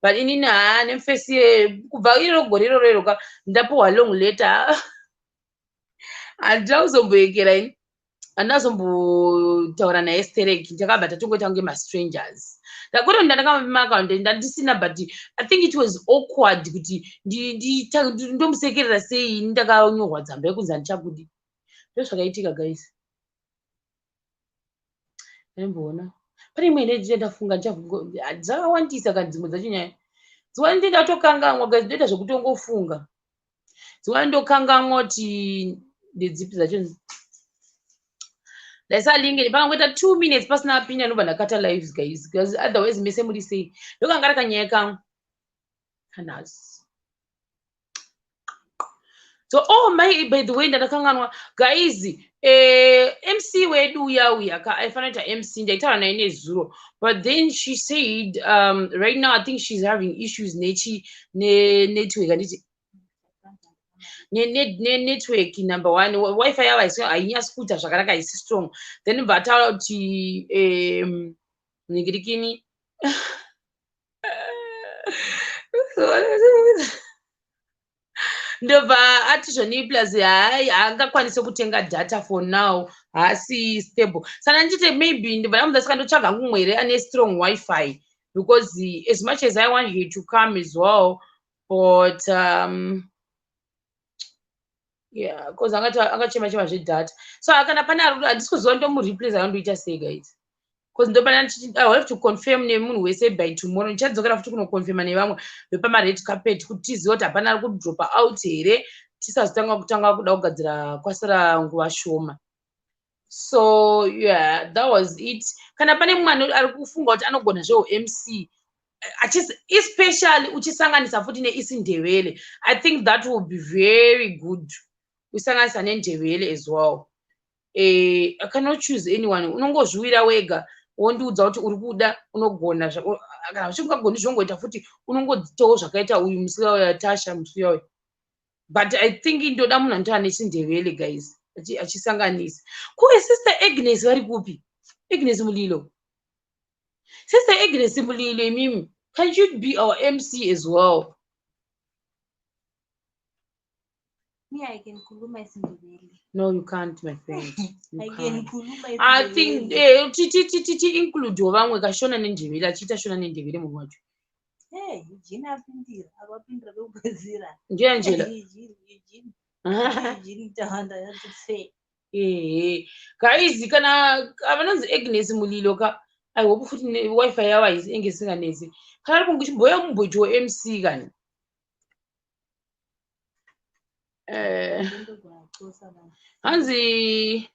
but inini nemufesi kubva iroro gore iroro ndapiwa long letter handina kuzomboekera ini handina kuzombotaura naye stereki takabva tatongoita kunge mastrangers ndakoti ndandakamaakaunti ndandisina but I think it was awkward kuti ndomusekerera sei ndakanyorwa dzamba yekunzi handichakudi ndo zvakaitika guys Ndimboona pane imwe ndinenge ndafunga dzakawandisa kana dzimwe dzacho nyaya dzimweni ndingatokangangwa guys ndoita zvekutongofunga dzimweni ndokangamwa kuti ndedzipi dzacho ndaisalinge pangoita 2 minutes pasina apinda ndobva ndakata lives guys because otherwise mese muri sei ndokanga ari kanyaya kangu kanhasi. So by the way ndatakanganwa guys MC wedu uya aifanira kuita MC ndaitaura naye nezuro but then she said right now I think she's having issues network handiti network number one wifi yavo hainyasi kuita zvakanaka haisi strong then bva ataura kuti ningirikini ndobva ati zvoni plus hai haangakwanisi kutenga data for now haasi stable saka ndichiti maybe ndobva ndamudza ndotsvaga hangu mwere ane strong wifi because as much as I want you to come as well but yeah because angachema zvedata so kana pane handisi kuziva ndomureplace akandoita sei guys because ndobana I have to confirm nemunhu wese by tomorrow ndichadzokera futi kunoconfirma nevamwe vepamared carpet kuti tizive kuti hapana ari kudropa out here tisazotanga kuda kugadzira kwasara nguva shoma. So yeah, that was it. Kana pane mumwe ari kufunga kuti anogona zveMC especially uchisanganisa futi neisindebele I think that will be very good usanganisa nendebele as well. I cannot choose anyone. Unongozviwira wega wondiudza kuti uri kuda unogona kana uchingagoni zvongoita futi unongodzitawo zvakaita uyu musi wauya Tasha musi wauya but I think ndoda munhu anoti ane chindebele guys achisanganisa. Kuwe sister Agnes vari kupi? Agnes Mulilo. Sister Agnes Mulilo imimi, can you be our MC as well? Me, I can kuluma isindebele. No, you can't, my friend. I can kuluma isindebele. I think titi include vamwe kashona nendebele achiita shona nendebele munhu wacho. Hey, Eugene apindira, akapindira bekugadzira. Ndiye Angela. Eugene tahanda yatse. Guys, kana avanonzi Agnes Mulilo ka I hope futhi wifi yavo ingesinganezi. Kana ari kungochimboya mubhoti weMC kani. Hanzi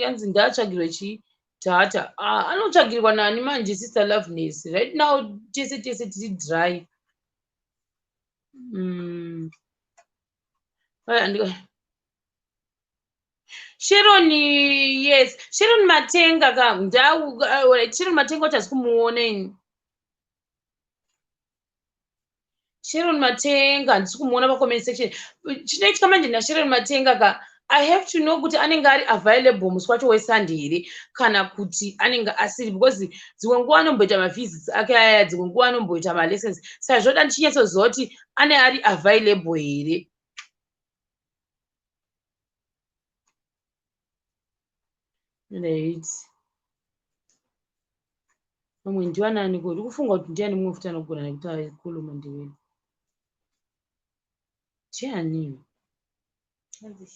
yanzi ndatsvagirwe chidhata anotsvagirwa nani manje sister Loveness right now tese tiri dry. Sharon, yes, Sharon Matenga Sharon Matenga what has kumuona Sharon Matenga handisi kumuona pa-comment section. Chinoitika manje naSharon Matenga ka I have to know kuti anenge ari available musi wacho weSunday here kana kuti anenge asiri because dzimwe nguva anomboita mavisits ake aya dzimwe nguva anomboita malessons saka zvoda ndichinyatsoziva kuti ane ari available here. Right. Mamwe ndiwanani kuti kufunga kuti ndiani mumwe futi anogona nekuti aikuluma ndiveni. Ndiani? Hanzi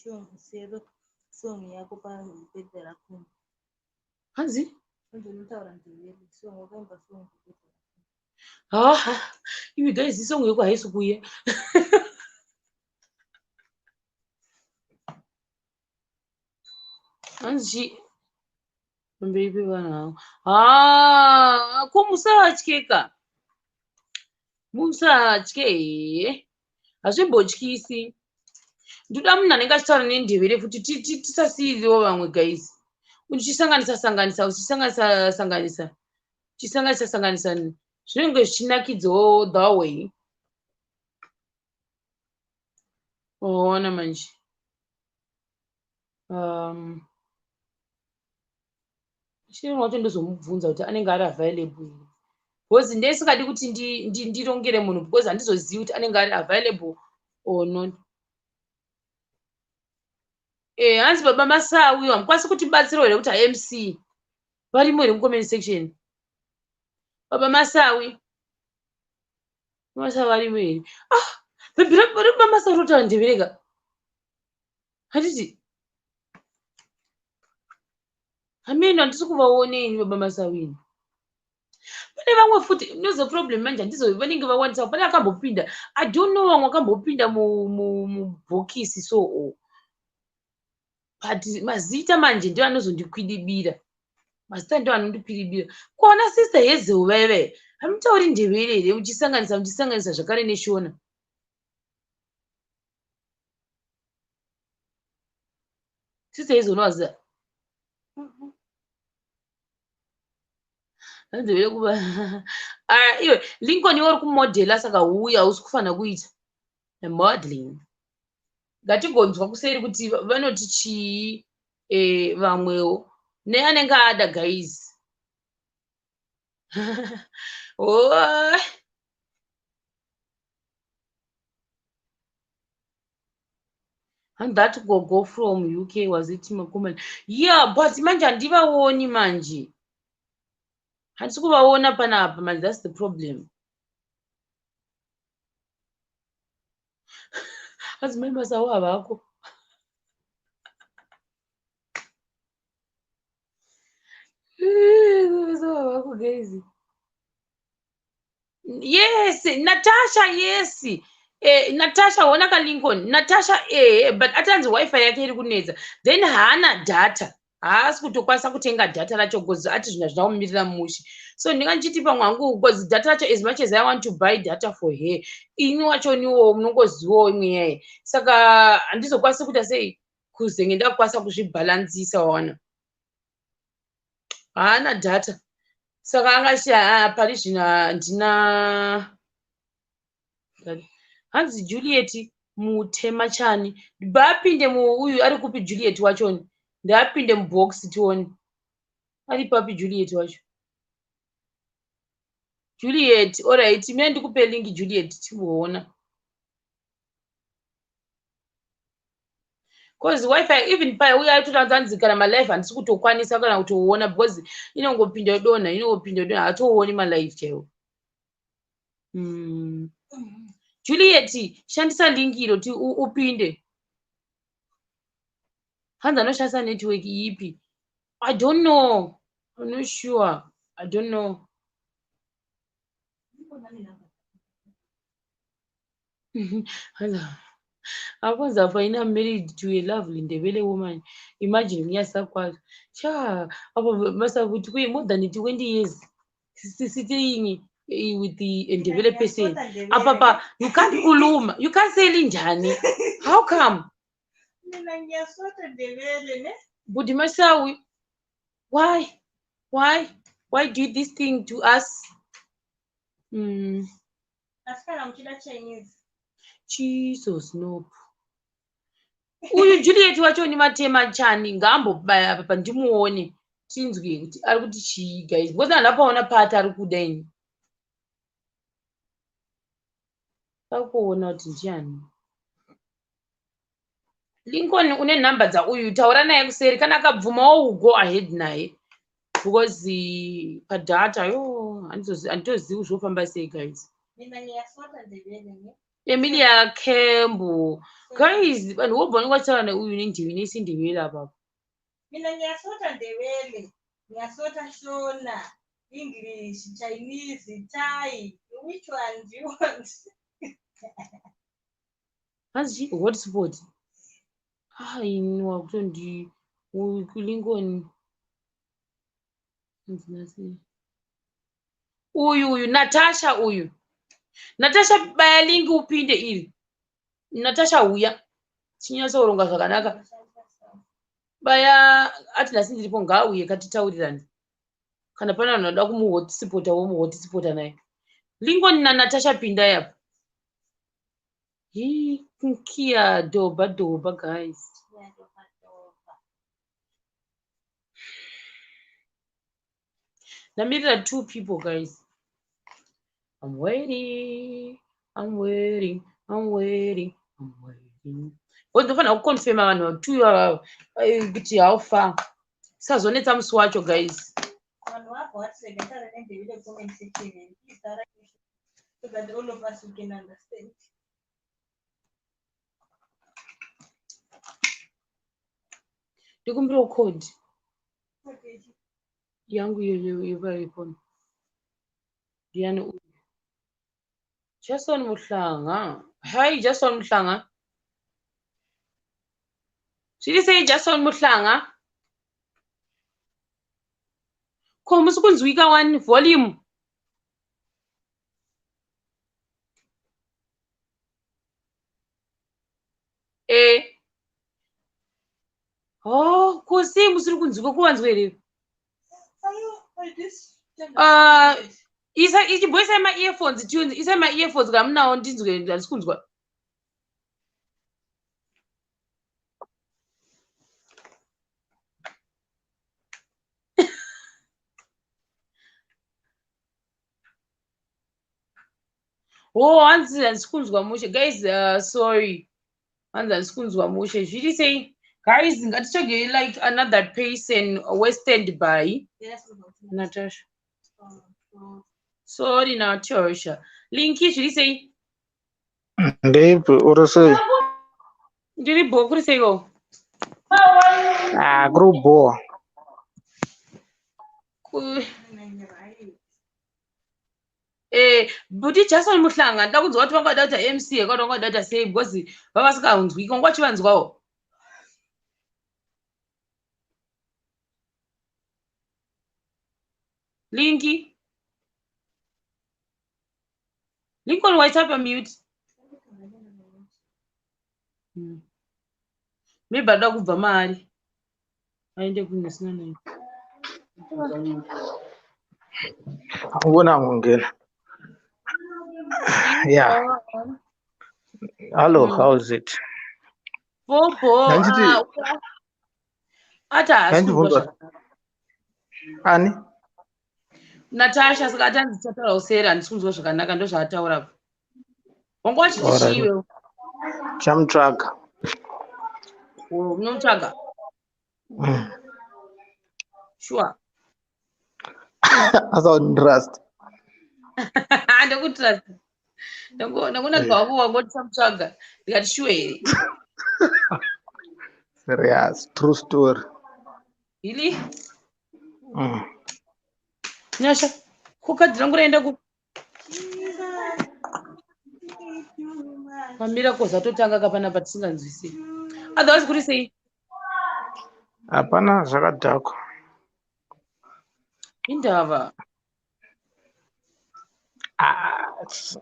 song yako pabhedhe rakho. Hanzi? Hanzi unotaura ndiveni song wakaimba song pabhedhe rakho. Iwe guys song yako haisi kuuya. Hanzi mbeipi vanhu havo ko musatyeka musatye hazvimbotyisi ndoda munhu anenge achitaura nendebele futi tisasiyiriwo vamwe guys uchisanganisa zvinenge zvichinakidzawo the way waona manje. Chiro wacho ndozomubvunza kuti anenge ari available here because ndesingadi kuti ndirongere munhu because handizozivi kuti anenge ari available or not. Hanzi baba Masawi hamukwanisi kutibatsira here kuti MC varimo here mucomment section. Baba Masawi varimo here. Baba Masawi rotaura ndebele handiti hamini handisi kuvaoneni baba Masawini. Pane vamwe futi nozo problem manje handizo vanenge vawanisa pane akambopinda I don't know vamwe akambopinda mubhokisi so but mazita manje ndio anozondikwidibira. Mazita ndio anondikwidibira. Kuona sister Hezel veve hamutauri ndevere here muchisanganisa zvakare neshona. Sister Hezel unowaziva? Ndevere kuva iwe Lincoln iwe uri kumodhela saka uya hausi kufanira kuita modeling. Ngatigonzwa kuseri kuti vanoti chii vamwewo neanenge ada guys. Oh. And that go from UK was it Makumani? Yeah, but manje handivaoni manje. Handisi kuvaona panapa manje, that's the problem. Adzimai Masawu havako. Masawu havako guys. Yes, Natasha, yes. Natasha wona ka Lincoln. Natasha but atanzi wifi yake iri kunetsa. Then hana data. Haasi kutokwanisa kutenga data racho because ati zvinhu zvinamumirira mushi. So ndingandichiti pamwangu because data racho as much as I want to buy data for her. Ini wacho niwo munongozivawo imwe yaye. Saka handizokwanisa kuita sei kuzenge ndakwanisa kuzvibhalansisa wana. Haana data. Saka angashaya pari zvino handina. Hanzi Juliet mutema chani. Bapinde uyu ari kupi Juliet wachoni. Ndapinde mubox tione. Ari papi Juliet wacho. Juliet, alright, mimi ndikupe link Juliet timuona. Cause wifi even paya uya atotanzikana ma live handisi kutokwanisa kana kutoona because inongopinda dona hatooni ma live chaiwo. Juliet, shandisa link iro ti upinde. Hanzi anoshandisa network ipi? I don't know. I'm not sure. I don't know. Afonso Afaina married to a lovely Ndebele woman. Imagine Nyasa Kwa. Cha, masa kuti more than 20 years. Sitting with the Ndebele person. Papa, you can't kuluma. You can't say linjani. How come? Budi Masawi. Why? Why do this thing to us? Jesus, no. Uyu Juliet wacho ni matema chani ngambobaya apa ndimuone tinzwe kuti ari kuti chii guys because ndapaona pata ari kudai pakuona kuti ndiani. Lincoln une number dzauyu taura naye kuseri kana akabvumawo go ahead naye because padata yo handitozivi zvofamba sei guys. Emilia Kembo. Guys, vanhu vobva ningwataura neuyu nendivi nesindiviri apapo. Mina nyasota Ndebele, nyasota Shona, English, Chinese, Thai. Which one do you want? Hanzi hotspot. Inwa kutondi Lincoln. Uyu Natasha uyu. Natasha baya link upinde iri. Natasha uya. Chinyatsoronga zvakanaka. Baya ati nhasi ndiripo ngaauye katitaurirane. Kana pana vanhu vanoda kumuhotspota womuhotspota naye. Lincoln naNatasha pinda yapo. Kia doba guys. Namirira 2 people guys. I'm waiting. Ndofana kuconfirma vanhu 2 kuti how far. Sazonetsa musi wacho guys. Vanhu vabva vatisegata Ndebele comment section. So that all of us we can understand. Ndikumbira code. yangu yevaipona ndiyani uyu Jason Muhlanga. Hi Jason Muhlanga. Zviri sei Jason Muhlanga? Ko musi kunzwika one volume. Oh, kusi musiri kunzwika kuwanzwa here. Ichibhoisa ma-earphones tunes, isa ma-earphones kamunawo ndinzwe ndandisi kunzwa. Oh, hanzi handisi kunzwa mushe. Guys, sorry. Hanzi handisi kunzwa mushe. Zviri sei? Guys, ngatichogei like another person we stand by. Natasha. Sorry Natasha. Linky zviri sei? Ndiripo uri sei? Ndiripo kuri seiko? Kuri kuboha. Buti Jason Muhlanga nda kunzwa kuti vangada kuita MC kwati vangada kuita sei because vavasinganzwi kongo vachivanzwawo. Linky Lincoln white up on mute. Maybe ada kubva mari aende kunesina nayo. Ubona ngongena. Yeah. Hello, how is it? Bobo. Ata handibvunza. Ani? Natasha saka atanzi tichataura usera handisi kunzwa zvakanaka ndo zvaataura. Wanga wachiti chiiwe? Chamutsvaga. Unomutsvaga? Sure. Asaunditrust. Ndokutrust. Ndakunanga wako wangoti chamutsvaga. Ndikati sure here. Serious, true story. Really? Nyasha, kukadzi rangu raenda ku pamira koza totanga kapana patisinganzwisi. Otherwise kuri sei? Hapana zvakadhakwa. Indava.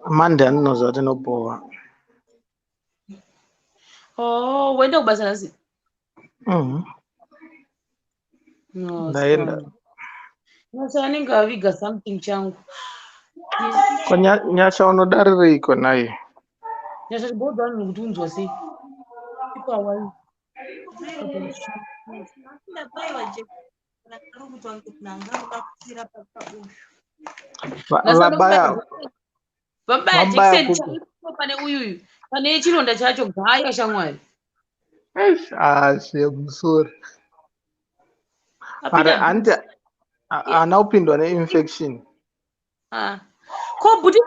Monday andinoziva kuti ndinobohwa. Oh, waenda kubasa nhasi? Ndaenda. Nyasha anenge aviga something changu. Ko Nyasha unodarireiko naye? Nyasha chibodza vanhu kuti unzwa sei? Ipo awai. Vabaya jekiseni pane uyuyu pane chironda chacho gaya shamwari. Musori. Haana kupindwa neinfection. Ko Buti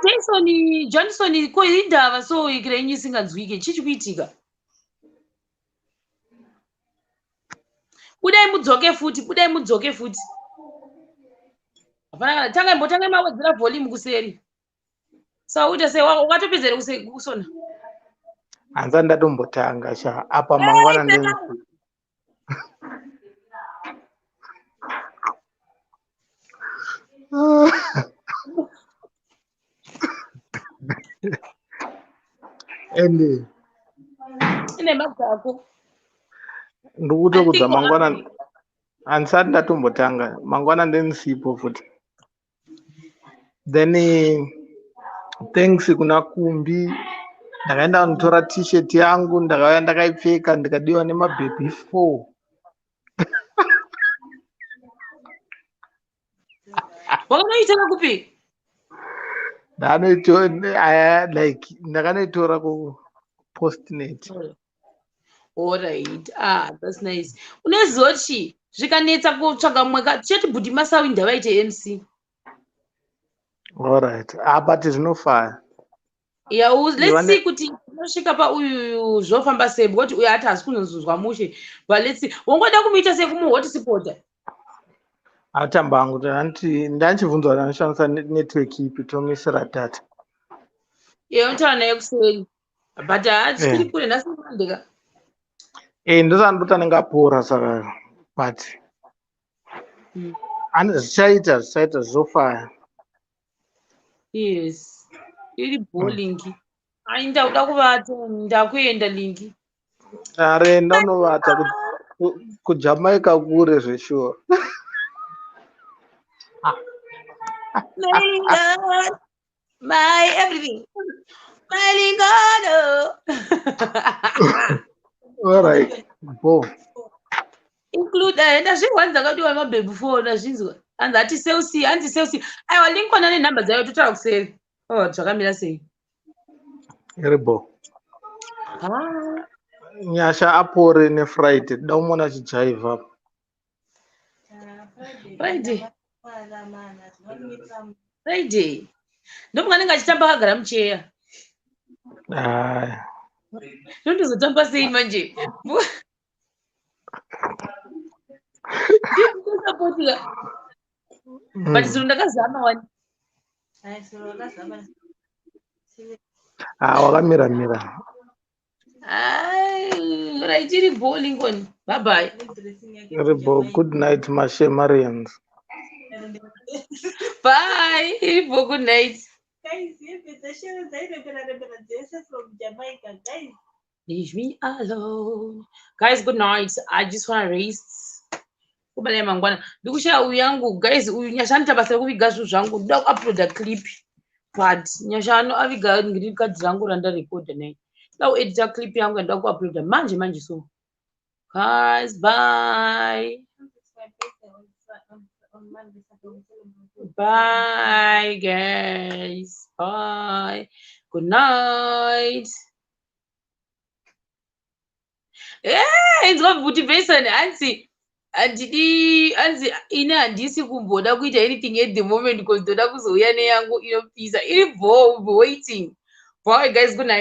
Johnson ko indava so ikira inyi isinganzwike chichi kuitika. Budai mudzoke futi. Hapana tanga mawedzera volume kuseri. Sauta sei wakatopedzera kusona. Hanza ndatombotanga sha apa mangwana ndeni. Ende ine mazako ndikutokudza mangwana hansati ndatombotanga mangwana ndinisipo futi. Then thanks kuna Kumbi ndakaenda kunotora t-shirt yangu ndakauya ndakaipfeka ndikadiwa nemababy 4. wakanoitanga kupi? Ndakanoitora ku postnet. Alright, that's nice. Unezochi zvikanetsa kutsvaga mumwe tichati Buti Masawi ndavaite MC. Alright, but zvinofaya. Yeah, let's see kuti unosvika pauyu zvofamba sei because uyu hati hasi kunozozwa mushe, but let's see. Wangoda kumuita sei kumuhotspota? atamba angu ndanchibvunzwa ndanoshandisa network ipi tomisira data. Unotaura naye kuseri but tichiri kure nhasi mandika. Ndosandoti anenge apora saka but zvichaita zvofaya. Yes, iri bowling. Ai ndakuda kuvata, ndakuenda lingi. Are ndanovata kujamaica kure zveshuwa. Lingard, my everything. My Lingard. Alright, bo. Include ndazvihwa dzakadiwa mabhebhi foni azvinzwa. Anzi ati Celsi, anzi Celsi. Aiwa Lincoln ane nhamba dzayo totaura kuseri. Oh, zvakamira sei? Iri bo. Nyasha apore neFriday. Toda kumuona achijaivha. Friday. Ndomwe anenge achitamba akagara mucheya. Ndotozotamba sei manje? Ndikusapotika. But zuru ndakazama wani. Wakamira. Right, iri bo Lincoln. Bye bye. Iri bo. Good night, Marians. Bye. Iri bo, good night. Guys, the show is from Jamaica, guys. Leave me alone. Guys, good night. I just want to rest. Kubale mangwana. Ndikushaya uyu yangu, guys, uyu nyashani basa kuviga zvinhu zvangu. Ndoda kuuploada clip. But nyashano aviga ngiri kadzi rangu randa record naye. Ndoda kuedita clip yangu ndoda kuuploada manje so. Guys, bye. Bye, guys. Bye. Good night. It's not motivation. Anzi, ine handisi kumboda kuita anything at the moment because ndoda kuzouya neyangu inopisa. Iri bo, waiting. Bye, guys. Good night.